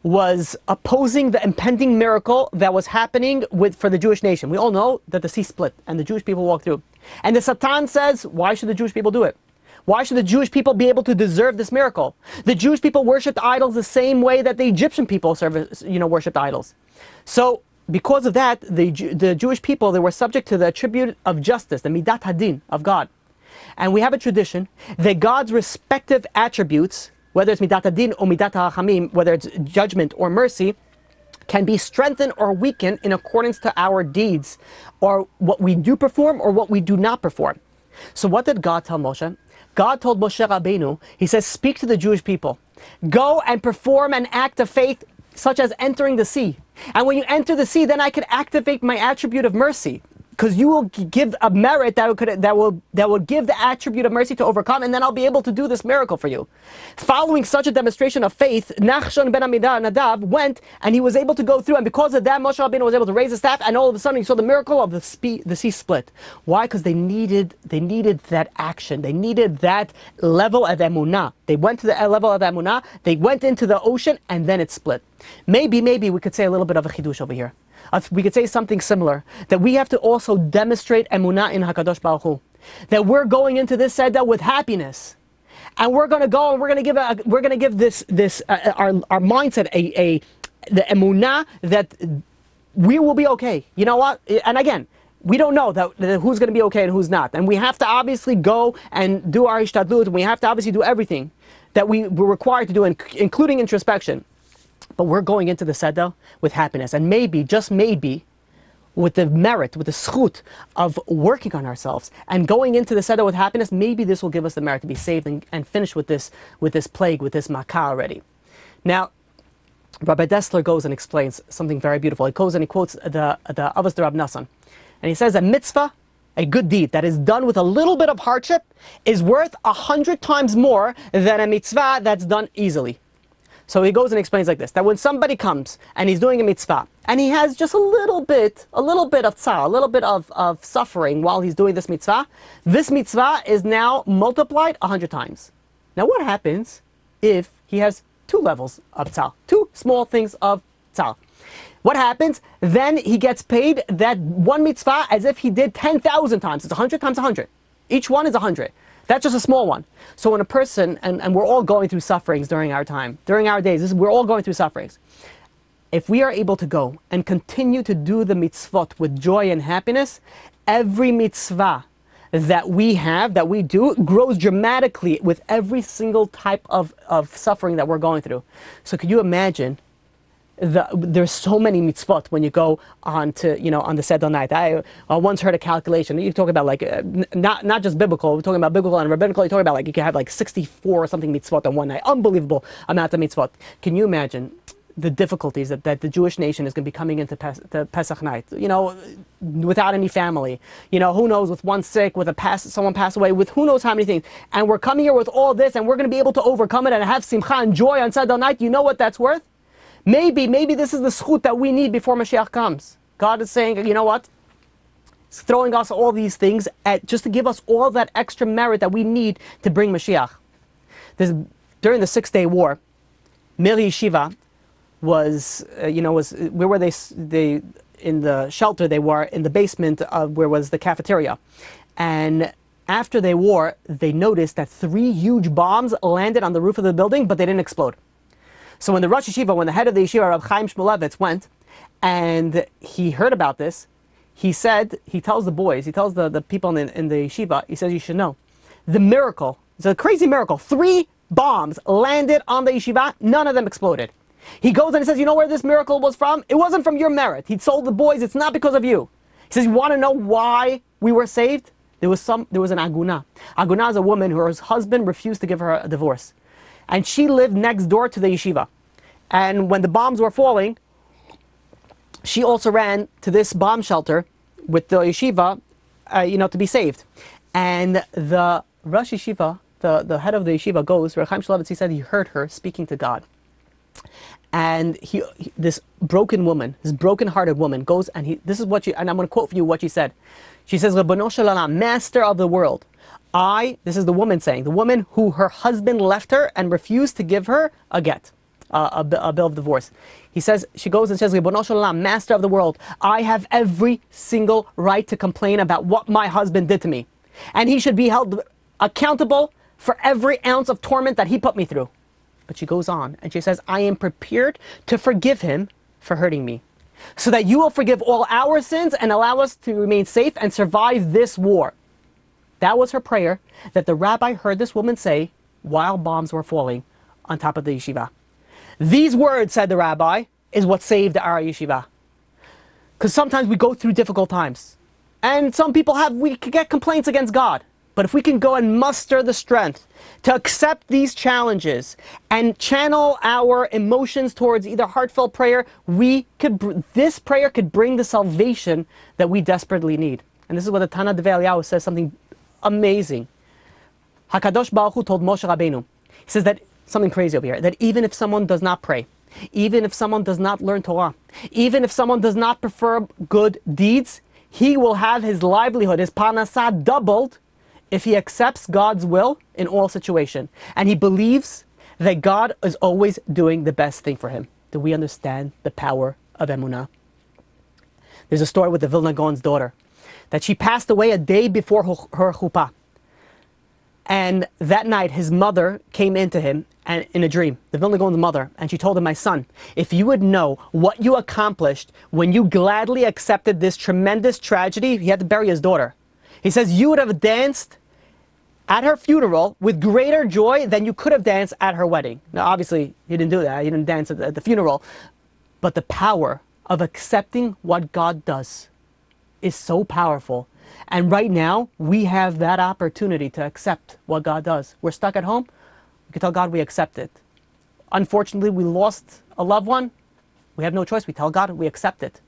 was opposing the impending miracle that was happening for the Jewish nation. We all know that the sea split and the Jewish people walked through. And the Satan says, why should the Jewish people do it? Why should the Jewish people be able to deserve this miracle? The Jewish people worshipped idols the same way that the Egyptian people worshipped idols. So because of that, the Jewish people, they were subject to the attribute of justice, the midat hadin of God. And we have a tradition that God's respective attributes, whether it's midat hadin or midat ha'achamim, whether it's judgment or mercy, can be strengthened or weakened in accordance to our deeds, or what we do perform or what we do not perform. So what did God tell Moshe? God told Moshe Rabbeinu, he says, speak to the Jewish people. Go and perform an act of faith such as entering the sea. And when you enter the sea, then I could activate my attribute of mercy. Because you will give a merit that will give the attribute of mercy to overcome, and then I'll be able to do this miracle for you. Following such a demonstration of faith, Nachshon ben Aminadab went, and he was able to go through, and because of that, Moshe Rabbeinu was able to raise his staff, and all of a sudden he saw the miracle of the sea split. Why? Because they needed that action. They needed that level of emunah. They went to the level of emunah, they went into the ocean, and then it split. Maybe we could say a little bit of a chidush over here. We could say something similar, that we have to also demonstrate emunah in HaKadosh Baruch Hu. That we're going into this seder with happiness, and we're going to go and we're going to give this our mindset the emunah that we will be okay. You know what? And again, we don't know that who's going to be okay and who's not, and we have to obviously go and do our ishtadlut, and we have to obviously do everything that we're required to do, including introspection. But we're going into the Seder with happiness, and maybe, just maybe, with the merit, with the schut of working on ourselves and going into the Seder with happiness, maybe this will give us the merit to be saved and finish with this plague, with this makkah already. Now, Rabbi Dessler goes and explains something very beautiful. He goes and he quotes the Avos de Rab Nassan, and he says a mitzvah, a good deed that is done with a little bit of hardship, is worth 100 times more than a mitzvah that's done easily. So he goes and explains like this, that when somebody comes and he's doing a mitzvah, and he has just a little bit of tzara, a little bit of suffering while he's doing this mitzvah is now multiplied 100 times. Now what happens if he has 2 levels of tzara, 2 small things of tzara? What happens? Then he gets paid that one mitzvah as if he did 10,000 times. It's 100 times 100. Each one is 100. That's just a small one. So when a person, and we're all going through sufferings during our time, during our days, we're all going through sufferings. If we are able to go and continue to do the mitzvot with joy and happiness, every mitzvah that we do, grows dramatically with every single type of suffering that we're going through. So could you imagine there's so many mitzvot when you go on to, on the Seder night. I once heard a calculation. You talk about not just biblical. We're talking about biblical and rabbinical. You talk about you can have 64 or something mitzvot on one night. Unbelievable amount of mitzvot. Can you imagine the difficulties that the Jewish nation is going to be coming into the Pesach night? Without any family. Who knows, with one sick, with someone pass away, with who knows how many things. And we're coming here with all this, and we're going to be able to overcome it and have simcha and joy on Seder night. You know what that's worth? Maybe this is the schut that we need before Mashiach comes. God is saying, you know what? He's throwing us all these things just to give us all that extra merit that we need to bring Mashiach. During the 6-day war, Mir Yeshiva was where were they in the shelter they were in the basement of where was the cafeteria. And after the war, they noticed that 3 huge bombs landed on the roof of the building, but they didn't explode. So when the Rosh Yeshiva, when the head of the yeshiva, Rabbi Chaim went, and he heard about this, he tells the boys, he tells the people in the yeshiva, he says, you should know, the miracle, it's a crazy miracle, 3 bombs landed on the yeshiva, none of them exploded. He goes and he says, you know where this miracle was from? It wasn't from your merit. He told the boys, it's not because of you. He says, you want to know why we were saved? There was an aguna. Aguna is a woman whose husband refused to give her a divorce. And she lived next door to the yeshiva. And when the bombs were falling, she also ran to this bomb shelter with the yeshiva, to be saved. And the Rosh Yeshiva, the head of the yeshiva goes, Rabbi Chaim Shmulevitz, he said he heard her speaking to God. And this broken-hearted woman goes and this is what and I'm going to quote for you what she said. She says, Rabbano Shel Olam, Master of the world, this is the woman saying, the woman who her husband left her and refused to give her a get, a bill of divorce. She goes and says, Rabbano Shel Olam, Master of the world, I have every single right to complain about what my husband did to me. And he should be held accountable for every ounce of torment that he put me through. But she goes on and she says, I am prepared to forgive him for hurting me, so that you will forgive all our sins and allow us to remain safe and survive this war. That was her prayer that the rabbi heard this woman say while bombs were falling on top of the yeshiva. These words, said the rabbi, is what saved our yeshiva. Because sometimes we go through difficult times. And some people we could get complaints against God. But if we can go and muster the strength to accept these challenges and channel our emotions towards either heartfelt prayer, this prayer could bring the salvation that we desperately need. And this is what the Tana Devei Eliyahu says, something amazing. HaKadosh Baruch Hu told Moshe Rabbeinu, he says that, something crazy over here, that even if someone does not pray, even if someone does not learn Torah, even if someone does not prefer good deeds, he will have his livelihood, his parnasah doubled if he accepts God's will in all situations. And he believes that God is always doing the best thing for him. Do we understand the power of emunah? There's a story with the Vilna Gaon's daughter, that she passed away a day before her chuppah. And that night, his mother came into him and in a dream, the Vilna Gaon's mother, and she told him, my son, if you would know what you accomplished when you gladly accepted this tremendous tragedy, he had to bury his daughter. He says, you would have danced at her funeral with greater joy than you could have danced at her wedding. Now, obviously, he didn't do that. He didn't dance at the funeral. But the power of accepting what God does is so powerful. And right now, we have that opportunity to accept what God does. We're stuck at home. We can tell God we accept it. Unfortunately, we lost a loved one. We have no choice. We tell God we accept it.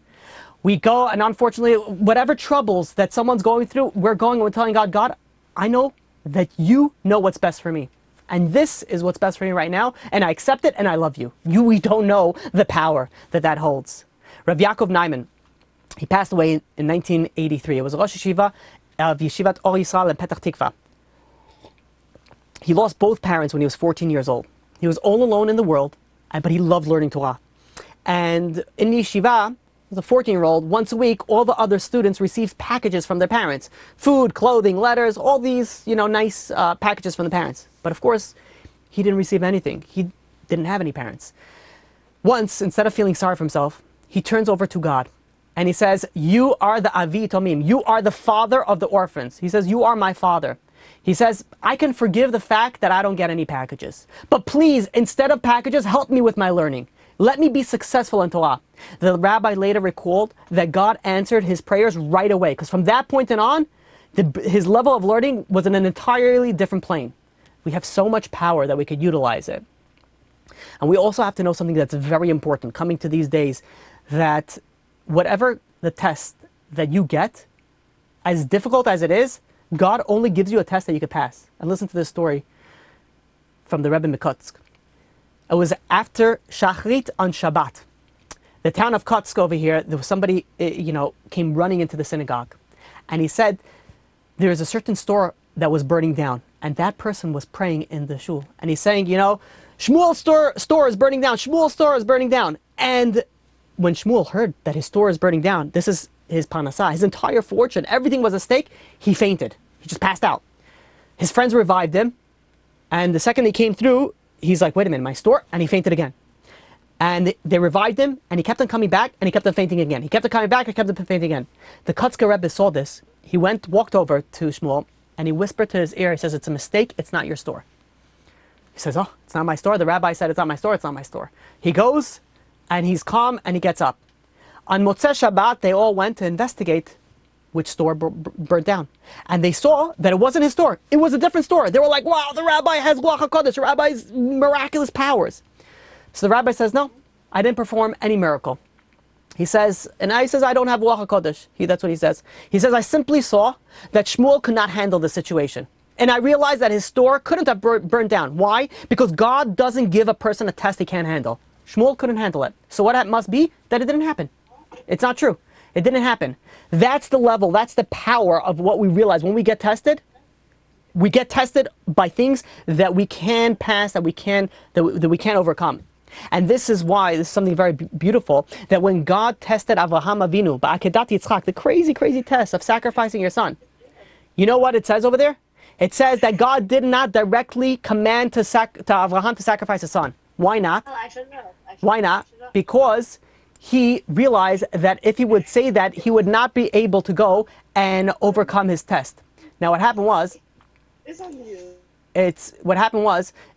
We go, and unfortunately, whatever troubles that someone's going through, we're telling God, God, I know that you know what's best for me. And this is what's best for me right now, and I accept it, and I love you. We don't know the power that holds. Rav Yaakov Naiman, he passed away in 1983. It was Rosh Yeshiva of Yeshivat Or Yisrael in Petach Tikva. He lost both parents when he was 14 years old. He was all alone in the world, but he loved learning Torah. And in Yeshiva, as a 14-year-old, once a week, all the other students received packages from their parents. Food, clothing, letters, all these, nice packages from the parents. But of course, he didn't receive anything. He didn't have any parents. Once, instead of feeling sorry for himself, he turns over to God. And he says, you are the Avi Tomim. You are the father of the orphans. He says, you are my father. He says, I can forgive the fact that I don't get any packages. But please, instead of packages, help me with my learning. Let me be successful in Torah. The rabbi later recalled that God answered his prayers right away. Because from that point on, his level of learning was in an entirely different plane. We have so much power that we could utilize it. And we also have to know something that's very important coming to these days, that whatever the test that you get, as difficult as it is, God only gives you a test that you could pass. And listen to this story from the Rebbe Mikotsk. It was after Shachrit on Shabbat. The town of Kotsk over here, there was somebody, came running into the synagogue. And he said, there is a certain store that was burning down. And that person was praying in the shul. And he's saying, Shmuel's store is burning down. Shmuel's store is burning down. And when Shmuel heard that his store is burning down, this is his parnasah, his entire fortune, everything was at stake, he fainted. He just passed out. His friends revived him. And the second he came through, he's like, wait a minute, my store? And he fainted again. And they revived him, and he kept on coming back, and he kept on fainting again. He kept on coming back, and kept on fainting again. The Kotzker Rebbe saw this. He walked over to Shmuel, and he whispered to his ear, he says, it's a mistake, it's not your store. He says, oh, it's not my store. The rabbi said, it's not my store, it's not my store. He goes, and he's calm, and he gets up. On Motzei Shabbat, they all went to investigate which store burned down. And they saw that it wasn't his store. It was a different store. They were like, wow, the rabbi has Ruach HaKodesh, the rabbi's miraculous powers. So the rabbi says, no, I didn't perform any miracle. He says, I don't have Ruach HaKodesh. That's what he says. He says, I simply saw that Shmuel could not handle the situation. And I realized that his store couldn't have burned down. Why? Because God doesn't give a person a test he can't handle. Shmuel couldn't handle it. So what that must be? That it didn't happen. It's not true. It didn't happen. That's the level, that's the power of what we realize. When we get tested by things that we can pass, that we can overcome. And this is something very beautiful, that when God tested Avraham Avinu, Ba'akedat Yitzchak, the crazy, crazy test of sacrificing your son. You know what it says over there? It says that God did not directly command to Avraham to sacrifice his son. Why not? Why not? Because he realized that if he would say that, he would not be able to go and overcome his test. Now what happened was,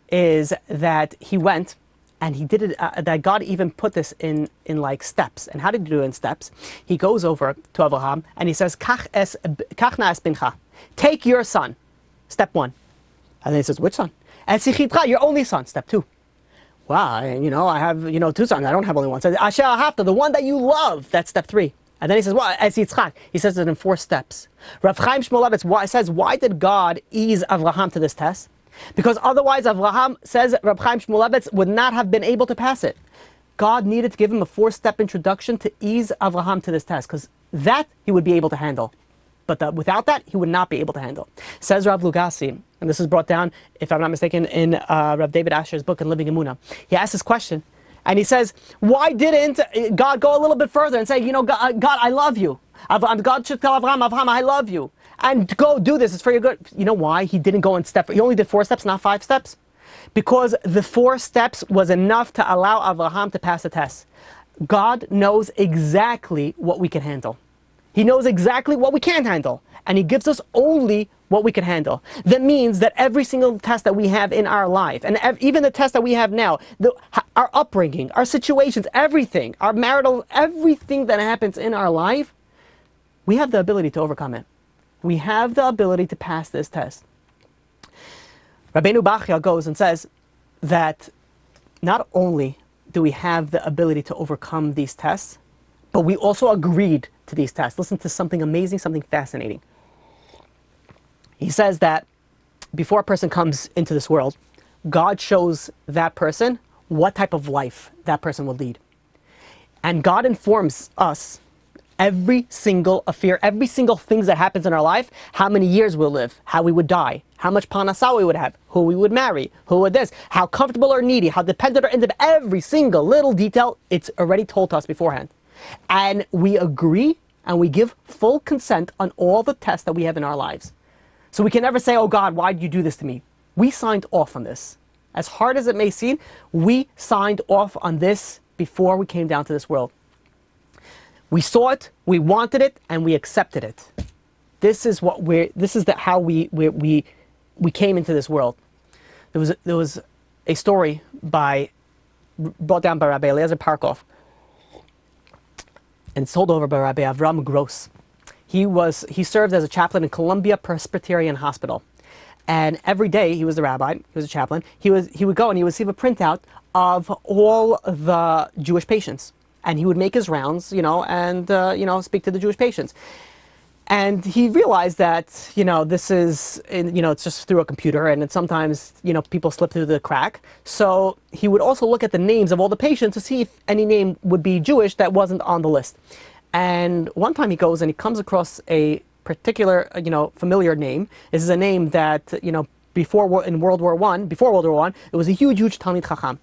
is that he went And he did it, that God even put this in like steps. And how did he do it in steps? He goes over to Avraham and he says, Kach na es bincha. Take your son. Step 1. And then he says, which son? Es ichitcha, your only son. Step 2. Wow, I have, 2 sons. I don't have only one. So Asher ahavta, the one that you love. That's step 3. And then he says, well, es Yitzchak. He says it in 4 steps. Rav Chaim Shmulevitz says, why did God ease Avraham to this test? Because otherwise, Avraham says Rabbi Chaim Shmulevitz would not have been able to pass it. God needed to give him a 4-step introduction to ease Avraham to this test, because that he would be able to handle. But without that, he would not be able to handle. Says Rav Lugasi, and this is brought down, if I'm not mistaken, in Rav David Asher's book in Living Emunah. He asks this question, and he says, why didn't God go a little bit further and say, God, I love you. God should tell Avraham, I love you. And go do this, it's for your good. You know why he didn't go in step? He only did 4 steps, not 5 steps? Because the 4 steps was enough to allow Avraham to pass the test. God knows exactly what we can handle. He knows exactly what we can't handle. And he gives us only what we can handle. That means that every single test that we have in our life, and even the test that we have now, our upbringing, our situations, everything, our marital, everything that happens in our life, we have the ability to overcome it. We have the ability to pass this test. Rabbeinu Bachya goes and says that not only do we have the ability to overcome these tests, but we also agreed to these tests. Listen to something amazing, something fascinating. He says that before a person comes into this world, God shows that person what type of life that person will lead. And God informs us every single affair, every single thing that happens in our life, how many years we'll live, how we would die, how much panasah we would have, who we would marry, who would this, how comfortable or needy, how dependent or independent, every single little detail, it's already told to us beforehand. And we agree and we give full consent on all the tests that we have in our lives. So we can never say, oh God, why did you do this to me? We signed off on this. As hard as it may seem, we signed off on this before we came down to this world. We saw it, we wanted it, and we accepted it. This is how we came into this world. There was a story brought down by Rabbi Eliezer Parkov, and it's told over by Rabbi Avraham Gross. He served as a chaplain in Columbia Presbyterian Hospital, and every day he was the rabbi, he was a chaplain. He would go and he would receive a printout of all the Jewish patients. And he would make his rounds, and speak to the Jewish patients. And he realized that, this is, it's just through a computer, and sometimes, people slip through the crack. So he would also look at the names of all the patients to see if any name would be Jewish that wasn't on the list. And one time he goes and he comes across a particular, familiar name. This is a name that, before World War I, it was a huge Talmid Chacham.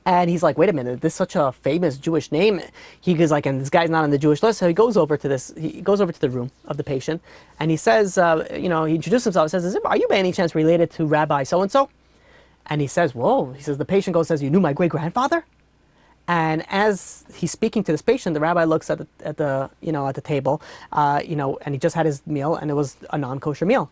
And he's like, wait a minute, this is such a famous Jewish name. He goes like, and this guy's not on the Jewish list. So he goes over to the room of the patient, and he says, he introduces himself. He says, are you by any chance related to Rabbi so-and-so? And he says, whoa. He says, the patient goes and says, you knew my great-grandfather? And as he's speaking to this patient, the rabbi looks at the table, and he just had his meal, and it was a non-kosher meal.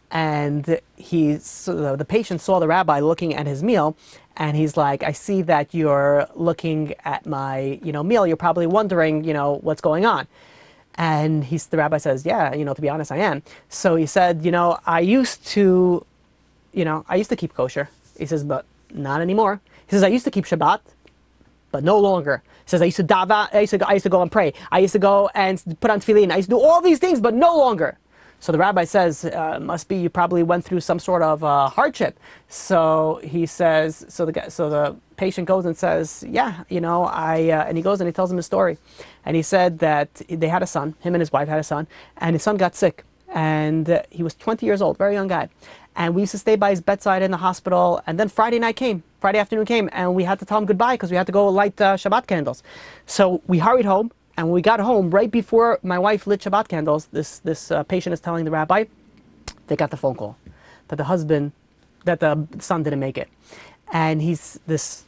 And the patient saw the rabbi looking at his meal, and he's like, I see that you're looking at my, meal. You're probably wondering, what's going on. And the rabbi says, yeah, to be honest, I am. So he said, I used to keep kosher. He says, but not anymore. He says, I used to keep Shabbat, but no longer. He says, I used to go and pray. I used to go and put on tefillin. I used to do all these things, but no longer. So the rabbi says, must be you probably went through some sort of hardship. So he says, so the patient goes and says, yeah, and he goes and he tells him his story. And he said that they had a son, him and his wife had a son, and his son got sick. And he was 20 years old, very young guy. And we used to stay by his bedside in the hospital. And then Friday afternoon came, and we had to tell him goodbye because we had to go light Shabbat candles. So we hurried home. And when we got home, right before my wife lit Shabbat candles, this patient is telling the rabbi, they got the phone call that the son didn't make it. And this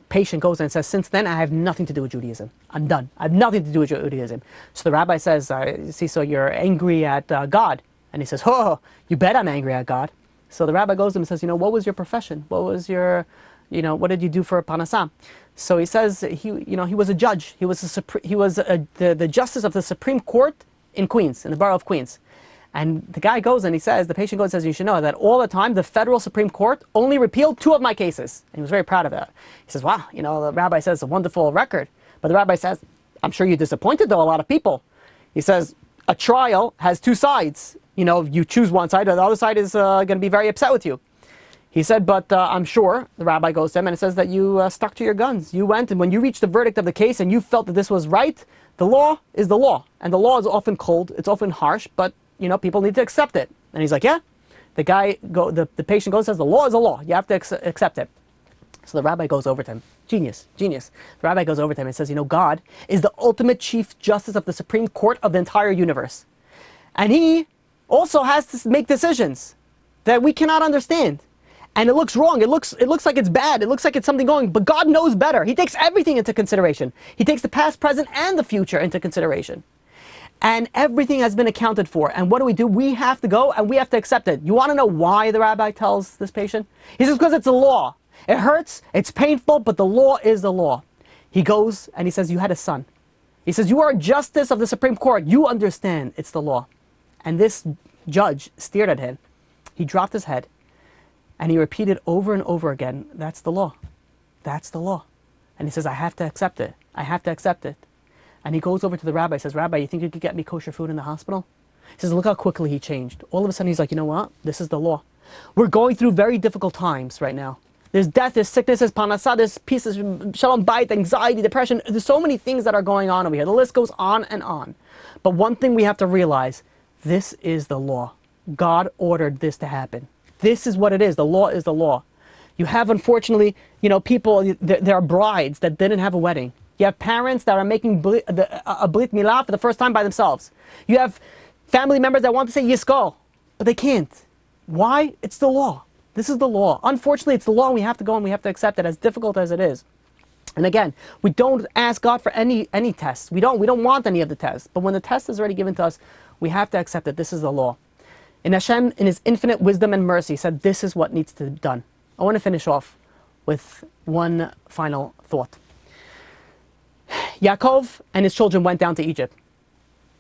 patient goes and says, since then I have nothing to do with Judaism. I'm done. I have nothing to do with Judaism. So the rabbi says, see, so you're angry at God. And he says, oh, you bet I'm angry at God. So the rabbi goes to him and says, what was your profession? What was your what did you do for a parnasah? So he says he was a judge. He was the justice of the Supreme Court in Queens, in the borough of Queens. And the guy goes and he says, the patient goes and says, you should know that all the time the federal Supreme Court only repealed 2 of my cases. And he was very proud of that. He says, wow, the rabbi says it's a wonderful record. But the rabbi says, I'm sure you disappointed though a lot of people. He says, a trial has 2 sides. You choose one side, or the other side is going to be very upset with you. He said, but I'm sure, the rabbi goes to him and it says that you stuck to your guns. You went, and when you reached the verdict of the case and you felt that this was right, the law is the law. And the law is often cold, it's often harsh, but people need to accept it. And he's like, yeah. The patient goes and says, the law is the law. You have to accept it. So the rabbi goes over to him. Genius. The rabbi goes over to him and says, God is the ultimate chief justice of the Supreme Court of the entire universe. And he also has to make decisions that we cannot understand. And it looks wrong. It looks like it's bad. It looks like it's something going, but God knows better. He takes everything into consideration. He takes the past, present, and the future into consideration. And everything has been accounted for. And what do? We have to go and we have to accept it. You want to know why the rabbi tells this patient? He says, because it's a law. It hurts, it's painful, but the law is the law. He goes and he says, you had a son. He says, you are a justice of the Supreme Court. You understand it's the law. And this judge stared at him. He dropped his head and he repeated over and over again, that's the law. That's the law. And he says, I have to accept it. I have to accept it. And he goes over to the rabbi and says, Rabbi, you think you could get me kosher food in the hospital? He says, look how quickly he changed. All of a sudden he's like, you know what? This is the law. We're going through very difficult times right now. There's death, there's sickness, there's parnasah, there's pieces, shalom bayit, anxiety, depression. There's so many things that are going on over here. The list goes on and on. But one thing we have to realize, this is the law. God ordered this to happen. This is what it is. The law is the law. You have, unfortunately, people, there are brides that didn't have a wedding. You have parents that are making a brit milah for the first time by themselves. You have family members that want to say yiskol, but they can't. Why? It's the law. This is the law. Unfortunately, it's the law, and we have to go and we have to accept it, as difficult as it is. And again, we don't ask God for any tests. We don't want any of the tests. But when the test is already given to us, we have to accept that this is the law. And Hashem, in His infinite wisdom and mercy, said this is what needs to be done. I want to finish off with one final thought. Yaakov and his children went down to Egypt.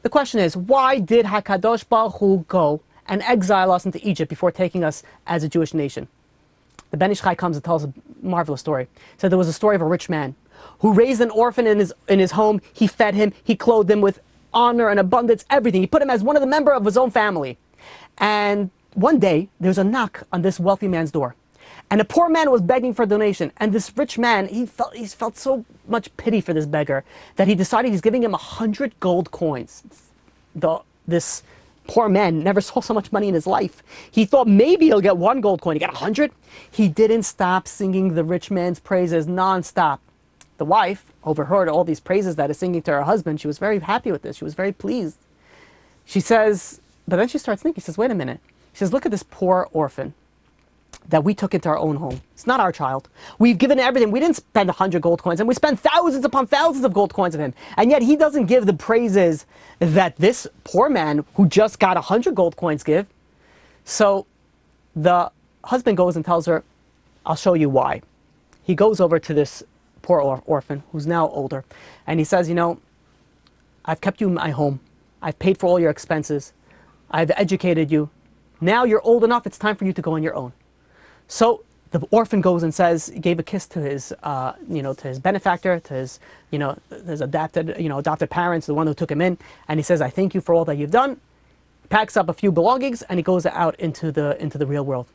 The question is, why did HaKadosh Baruch Hu go and exile us into Egypt before taking us as a Jewish nation? The Ben Ish Chai comes and tells a marvelous story. So there was a story of a rich man who raised an orphan in his home. He fed him, he clothed him with honor and abundance, everything. He put him as one of the members of his own family. And one day, there was a knock on this wealthy man's door. And a poor man was begging for a donation. And this rich man, he felt so much pity for this beggar that he decided he's giving him 100 gold coins. This poor man never saw so much money in his life. He thought maybe he'll get 1 gold coin. He got 100. He didn't stop singing the rich man's praises non-stop. The wife overheard all these praises that he's singing to her husband. She was very happy with this. She was very pleased. She says, but then she starts thinking, she says, wait a minute. She says, look at this poor orphan that we took into our own home. It's not our child. We've given everything. We didn't spend 100 gold coins, and we spent thousands upon thousands of gold coins of him. And yet he doesn't give the praises that this poor man who just got 100 gold coins give. So the husband goes and tells her, I'll show you why. He goes over to this poor orphan who's now older, and he says, I've kept you in my home. I've paid for all your expenses. I've educated you. Now you're old enough, it's time for you to go on your own. So the orphan goes and says, gave a kiss to his, to his benefactor, to his, his adopted parents, the one who took him in, and he says, I thank you for all that you've done. Packs up a few belongings and he goes out into the real world.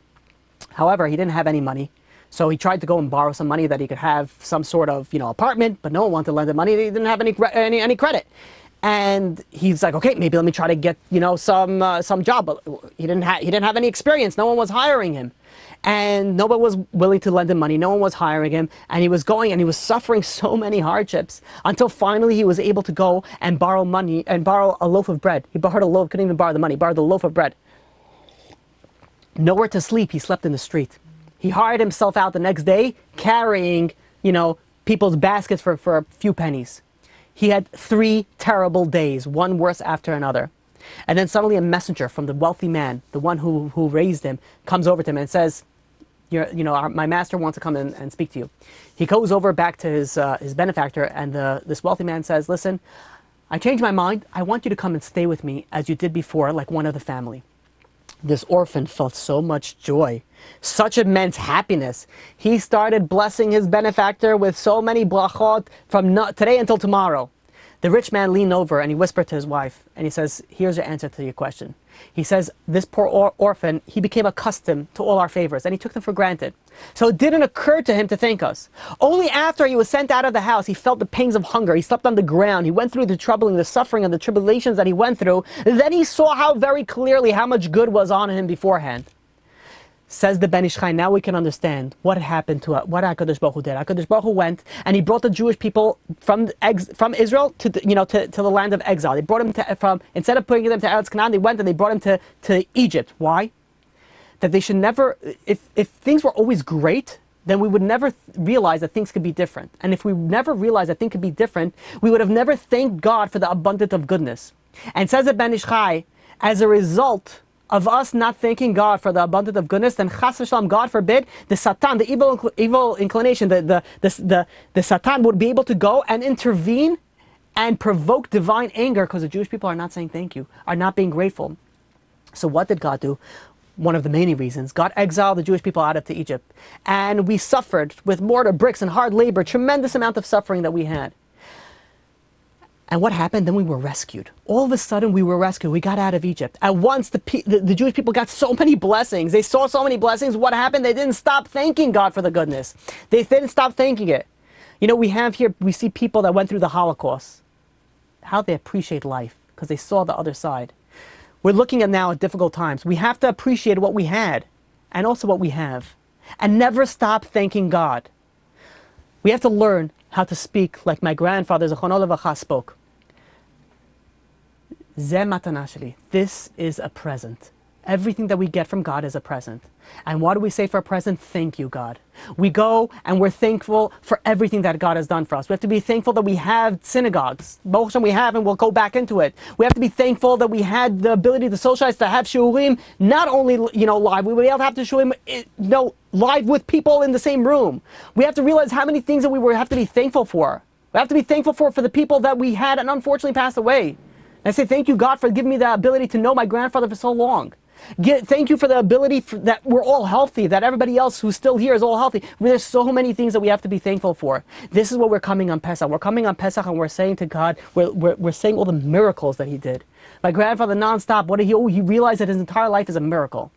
However, he didn't have any money, so he tried to go and borrow some money that he could have some sort of, apartment, but no one wanted to lend him money. He didn't have any credit. And he's like, okay, maybe let me try to get, some job. But he didn't have any experience. No one was hiring him. And nobody was willing to lend him money. No one was hiring him. And he was going and he was suffering so many hardships until finally he was able to go and borrow money and borrow a loaf of bread. He borrowed a loaf, couldn't even borrow the money, borrowed the loaf of bread. Nowhere to sleep, he slept in the street. He hired himself out the next day carrying, people's baskets for a few pennies. He had 3 terrible days, one worse after another. And then suddenly a messenger from the wealthy man, the one who raised him, comes over to him and says, my master wants to come in and speak to you. He goes over back to his benefactor, and this wealthy man says, listen, I changed my mind. I want you to come and stay with me as you did before, like one of the family. This orphan felt so much joy, such immense happiness. He started blessing his benefactor with so many brachot from today until tomorrow. The rich man leaned over and he whispered to his wife, and he says, here's your answer to your question. He says, this poor orphan, he became accustomed to all our favors, and he took them for granted. So it didn't occur to him to thank us. Only after he was sent out of the house, he felt the pangs of hunger. He slept on the ground. He went through the troubling, the suffering, and the tribulations that he went through. Then he saw how very clearly how much good was on him beforehand. Says the Ben Ish Chai, now we can understand what happened to what HaKadosh Baruch Hu did. HaKadosh Baruch Hu went and he brought the Jewish people from Israel to the land of exile. They brought them instead of putting them to Eretz Canaan, they went and they brought them to Egypt. Why? That they should never, if things were always great, then we would never realize that things could be different. And if we never realized that things could be different, we would have never thanked God for the abundance of goodness. And says the Ben Ish Chai, as a result of us not thanking God for the abundance of goodness, then chas v'shalom, God forbid, the Satan, the evil inclination, the Satan would be able to go and intervene and provoke divine anger because the Jewish people are not saying thank you, are not being grateful. So what did God do? One of the many reasons. God exiled the Jewish people out of Egypt. And we suffered with mortar, bricks, and hard labor, tremendous amount of suffering that we had. And what happened? Then we were rescued. All of a sudden we were rescued. We got out of Egypt. At once the Jewish people got so many blessings. They saw so many blessings. What happened? They didn't stop thanking God for the goodness. They didn't stop thanking it. We see people that went through the Holocaust. How they appreciate life because they saw the other side. We're looking at now at difficult times. We have to appreciate what we had and also what we have. And never stop thanking God. We have to learn how to speak like my grandfather Zichrono Livracha spoke. Zeh matana sheli. This is a present. Everything that we get from God is a present. And what do we say for a present? Thank you, God. We go and we're thankful for everything that God has done for us. We have to be thankful that we have synagogues. Baruch Hashem we have, and we'll go back into it. We have to be thankful that we had the ability to socialize, to have shiurim, not only live. We were able to have the shiurim live with people in the same room. We have to realize how many things that we have to be thankful for. We have to be thankful for the people that we had and unfortunately passed away. And I say, thank you, God, for giving me the ability to know my grandfather for so long. Thank you for the ability that we're all healthy, that everybody else who's still here is all healthy. There's so many things that we have to be thankful for. This is what we're coming on Pesach. We're coming on Pesach and we're saying to God, we're saying all the miracles that He did. My grandfather nonstop, he realized that his entire life is a miracle.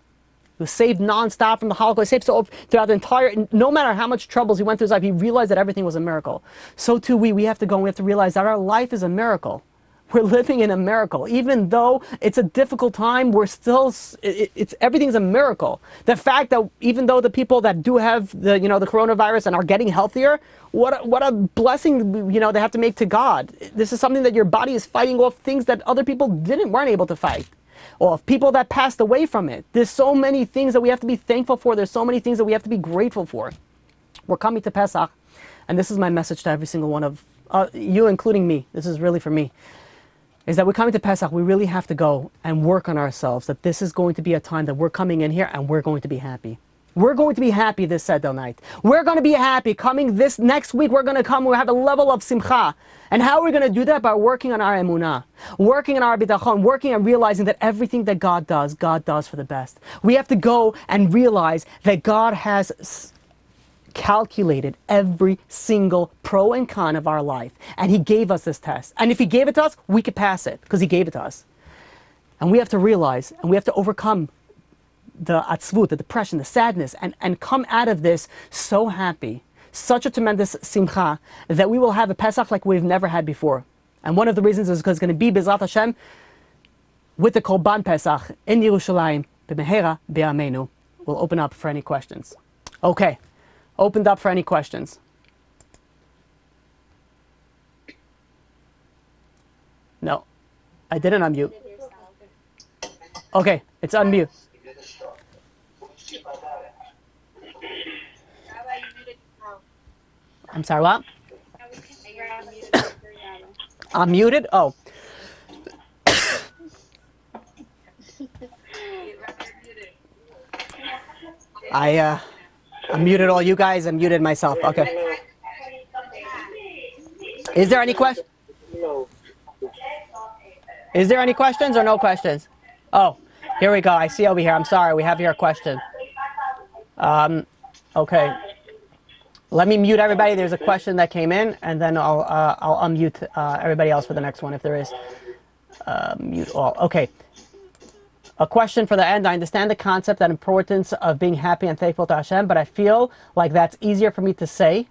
He was saved nonstop from the Holocaust, saved throughout the entire, no matter how much troubles he went through his life, he realized that everything was a miracle. So too we have to go and we have to realize that our life is a miracle. We're living in a miracle. Even though it's a difficult time, we're still, everything's a miracle. The fact that even though the people that do have the coronavirus and are getting healthier, what a blessing, they have to make to God. This is something that your body is fighting off things that other people weren't able to fight. Or people that passed away from it. There's so many things that we have to be thankful for. There's so many things that we have to be grateful for. We're coming to Pesach, and this is my message to every single one of you, including me. This is really for me. Is that we're coming to Pesach, we really have to go and work on ourselves, that this is going to be a time that we're coming in here and we're going to be happy. We're going to be happy this Seder night. We're going to be happy. Coming this next week, we're going to come, we have a level of simcha. And how are we going to do that? By working on our emunah, working on our bitachon, working and realizing that everything that God does for the best. We have to go and realize that God has calculated every single pro and con of our life, and He gave us this test, and if He gave it to us, we could pass it because He gave it to us. And we have to realize, and we have to overcome the atzvut, the depression, the sadness, and come out of this so happy, such a tremendous simcha, that we will have a Pesach like we've never had before. And one of the reasons is because it's going to be B'ezrat Hashem with the Korban Pesach in Yerushalayim b'mehera b'yameinu. We'll open up for any questions. Okay. Opened up for any questions. No, I didn't unmute. Okay, it's unmute. I'm sorry, what? I'm muted? Oh. I muted all you guys and muted myself. Okay. Is there any question? Is there any questions or no questions? Oh, here we go. I see over here. I'm sorry. We have here a question. Okay. Let me mute everybody. There's a question that came in, and then I'll unmute everybody else for the next one if there is. Mute all. Okay. A question for the end. I understand the concept and importance of being happy and thankful to Hashem, but I feel like that's easier for me to say.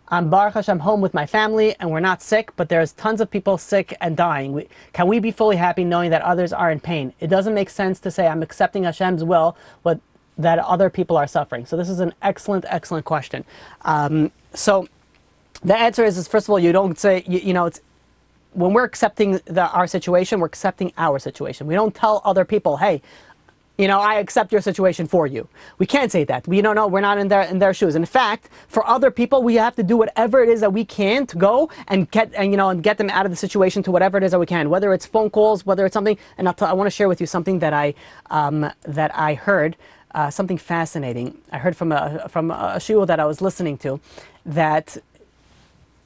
I'm Baruch Hashem home with my family, and we're not sick, but there's tons of people sick and dying. Can we be fully happy knowing that others are in pain? It doesn't make sense to say I'm accepting Hashem's will, but that other people are suffering. So this is an excellent, excellent question. So the answer is first of all, you don't say, it's when we're accepting our situation, we're accepting our situation. We don't tell other people, hey, I accept your situation for you. We can't say that. We don't know. We're not in their shoes. In fact, for other people, we have to do whatever it is that we can to go and get them out of the situation to whatever it is that we can. Whether it's phone calls, whether it's something. And I want to share with you something that I heard, something fascinating. I heard from a shiur that I was listening to, and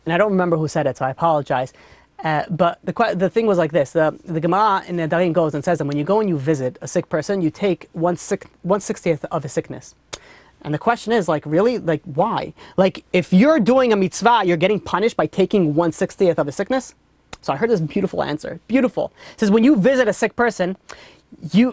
I don't remember who said it, so I apologize. But the thing was like this. The Gemara in the Darim goes and says that when you go and you visit a sick person, you take 1/60th of his sickness. And the question is, really? Why? If you're doing a mitzvah, you're getting punished by taking 1/60th of his sickness? So I heard this beautiful answer. Beautiful. It says when you visit a sick person,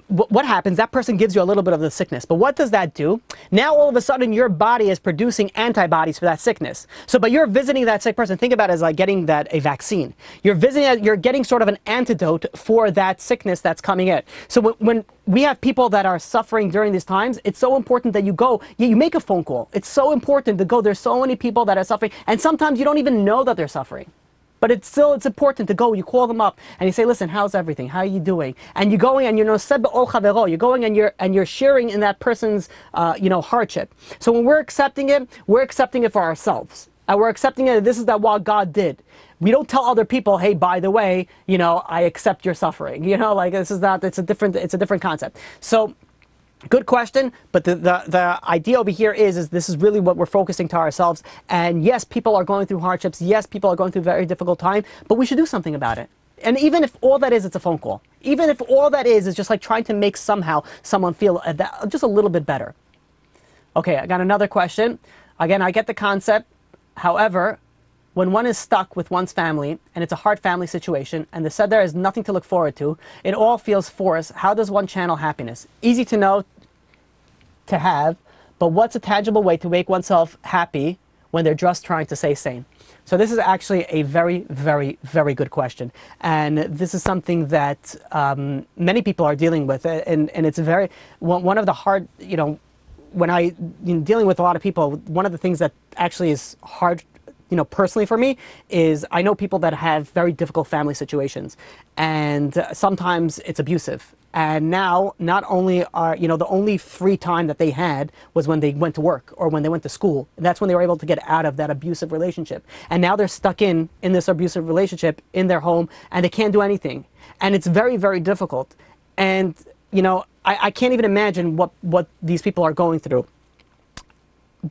what happens? That person gives you a little bit of the sickness, but what does that do? Now all of a sudden your body is producing antibodies for that sickness. So, but you're visiting that sick person. Think about it as like getting a vaccine. You're getting sort of an antidote for that sickness that's coming in. So when we have people that are suffering during these times, it's so important that you go. You make a phone call. It's so important to go. There's so many people that are suffering, and sometimes you don't even know that they're suffering. But it's important to go. You call them up and you say, listen, how's everything? How are you doing? And you're going and you're going and you're sharing in that person's hardship. So when we're accepting it for ourselves. And we're accepting it. This is what God did. We don't tell other people, hey, by the way, I accept your suffering. This is not. It's a different concept. So. Good question, but the idea over here is this is really what we're focusing to ourselves. And yes, people are going through hardships. Yes, people are going through a very difficult time, but we should do something about it. And even if all that is, it's a phone call. Even if all that is just like trying to make someone feel just a little bit better. Okay, I got another question. Again, I get the concept. However, when one is stuck with one's family, and it's a hard family situation, and there is nothing to look forward to, it all feels forced. How does one channel happiness? Easy to know, to have, but what's a tangible way to make oneself happy when they're just trying to stay sane? So this is actually a very, very, very good question. And this is something that many people are dealing with. And it's one of the hard, when dealing with a lot of people, one of the things that actually is hard personally for me is I know people that have very difficult family situations, and sometimes it's abusive. And now, not only are, the only free time that they had was when they went to work or when they went to school. And that's when they were able to get out of that abusive relationship. And now they're stuck in this abusive relationship in their home, and they can't do anything. And it's very, very difficult. And, I can't even imagine what these people are going through.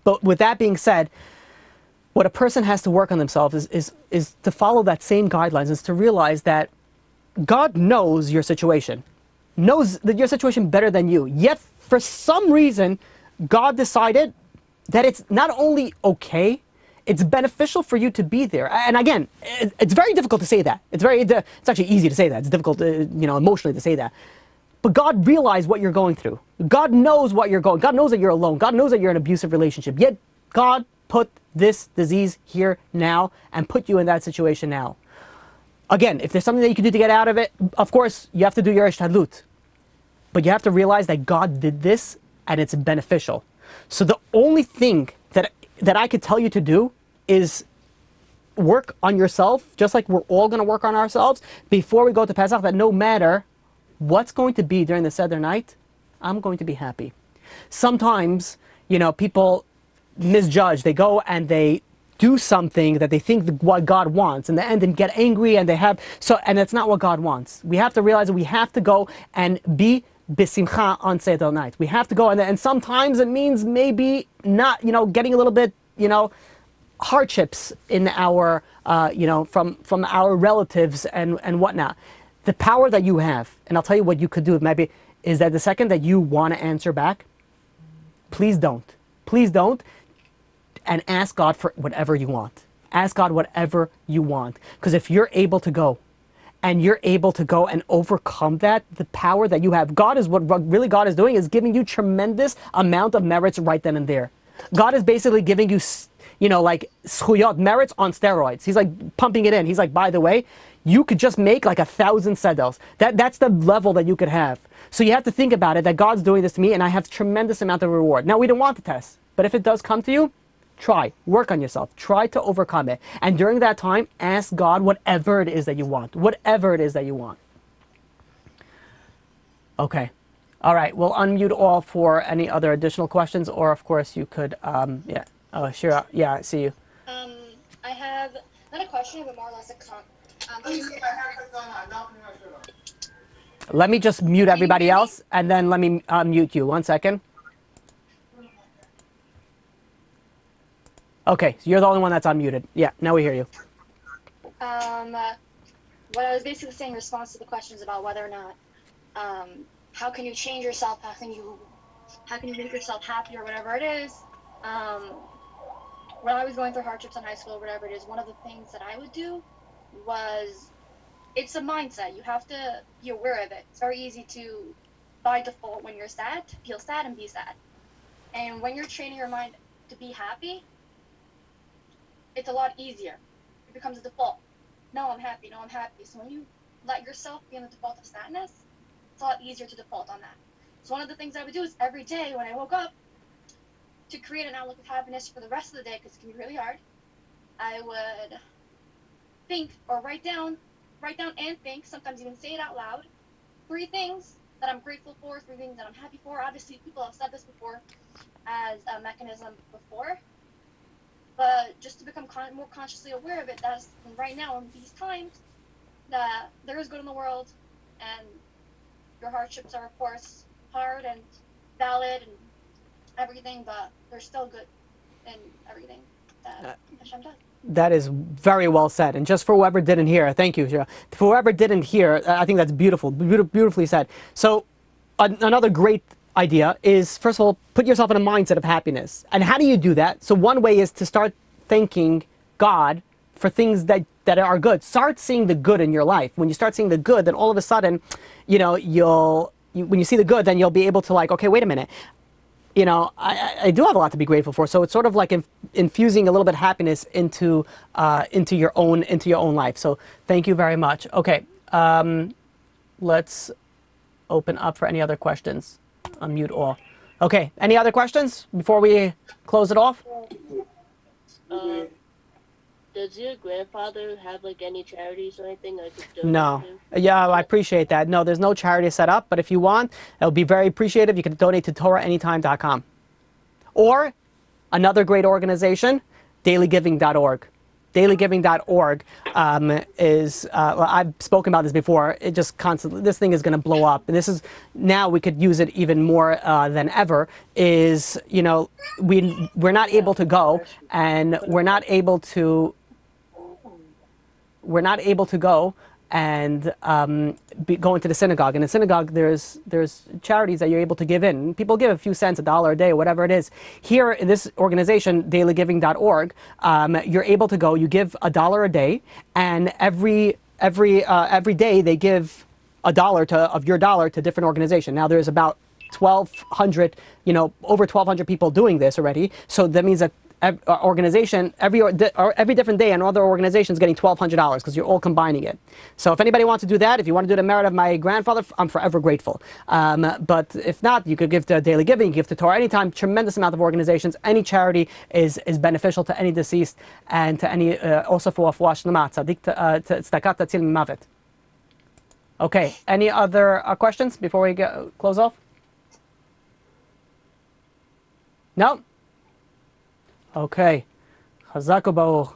But with that being said, what a person has to work on themselves is to follow that same guidelines, is to realize that God knows your situation, knows that your situation better than you. Yet, for some reason, God decided that it's not only okay, it's beneficial for you to be there. And again, it's very difficult to say that. It's actually easy to say that. It's difficult, emotionally to say that. But God realized what you're going through. God knows what you're going. God knows that you're alone. God knows that you're in an abusive relationship. Yet, God put this disease here now and put you in that situation now. Again, if there's something that you can do to get out of it, of course, you have to do your ishtadlut. But you have to realize that God did this and it's beneficial. So the only thing that I could tell you to do is work on yourself, just like we're all going to work on ourselves before we go to Pesach, that no matter what's going to be during the Seder night, I'm going to be happy. Sometimes, people misjudge. They go and they do something that they think what God wants, in the end, and get angry, and and that's not what God wants. We have to realize that we have to go and be bisimcha on Seder night. We have to go, and sometimes it means maybe not, getting a little bit, hardships in our, from our relatives and whatnot. The power that you have, and I'll tell you what you could do, maybe, is that the second that you want to answer back, please don't. Please don't. And ask God for whatever you want. Ask God whatever you want. Because if you're able to go, and you're able to go and overcome that, the power that you have, God is, what really God is doing is giving you tremendous amount of merits right then and there. God is basically giving you, like schuyot, merits on steroids. He's like pumping it in. He's like, by the way, you could just make like 1,000 sedels. That's the level that you could have. So you have to think about it, that God's doing this to me and I have tremendous amount of reward. Now, we don't want the test, but if it does come to you, try, work on yourself, try to overcome it. And during that time, ask God whatever it is that you want, whatever it is that you want. Okay. All right, we'll unmute all for any other additional questions, or of course you could, yeah. Oh, sure. Yeah, I see you. I have not a question, but more or less a comment. Let me just mute everybody else, and then let me mute you. 1 second. Okay, so you're the only one that's unmuted. Yeah, now we hear you. What I was basically saying in response to the questions about whether or not, how can you change yourself? How can you make yourself happy, or whatever it is? When I was going through hardships in high school, or whatever it is, one of the things that I would do was, it's a mindset. You have to be aware of it. It's very easy to, by default, when you're sad, to feel sad and be sad. And when you're training your mind to be happy, it's a lot easier. It becomes a default. No, I'm happy. No, I'm happy. So when you let yourself be in the default of sadness, it's a lot easier to default on that. So one of the things I would do is every day when I woke up, to create an outlook of happiness for the rest of the day, because it can be really hard, I would think or write down and think, sometimes even say it out loud, 3 things that I'm grateful for, 3 things that I'm happy for. Obviously, people have said this before as a mechanism before, but just to become more consciously aware of it, that's right now in these times, that there is good in the world, and your hardships are, of course, hard and valid and everything, but there's still good in everything that Hashem does. That is very well said. And just for whoever didn't hear, thank you, Shira. For whoever didn't hear, I think that's beautiful, beautifully said. So another great idea is, first of all, put yourself in a mindset of happiness. And how do you do that? So one way is to start thanking God for things that are good. Start seeing the good in your life. When you start seeing the good, then all of a sudden, when you see the good, then you'll be able to, like, okay, wait a minute. I do have a lot to be grateful for. So it's sort of like infusing a little bit of happiness into your own life. So thank you very much. Okay, let's open up for any other questions. Unmute all. Okay, any other questions before we close it off? Does your grandfather have like any charities or anything I could donate No. to? Yeah, I appreciate that. No, there's no charity set up, but if you want, it would be very appreciative. You can donate to TorahAnytime.com. Or another great organization, dailygiving.org. Dailygiving.org is, I've spoken about this before, it just constantly, this thing is going to blow up. And this is, now we could use it even more than ever, is, we're not able to go, and we're not able to go and go into the synagogue. In the synagogue, there's charities that you're able to give in. People give a few cents, $1 a day, whatever it is. Here in this organization, dailygiving.org, you're able to go. You give $1 a day, and every day they give $1 of your dollar to different organization. Now there's about 1,200, over 1,200 people doing this already. So that means that organization, every different day, another organization is getting $1,200 because you're all combining it. So if anybody wants to do that, if you want to do the merit of my grandfather, I'm forever grateful. But if not, you could give to Daily Giving, give to Torah Anytime. Tremendous amount of organizations. Any charity is beneficial to any deceased and to any also for Afuash Namat Tzedakah Tatzil Mavet. Okay. Any other questions before we close off? No. Okay. Chazak u'Baruch.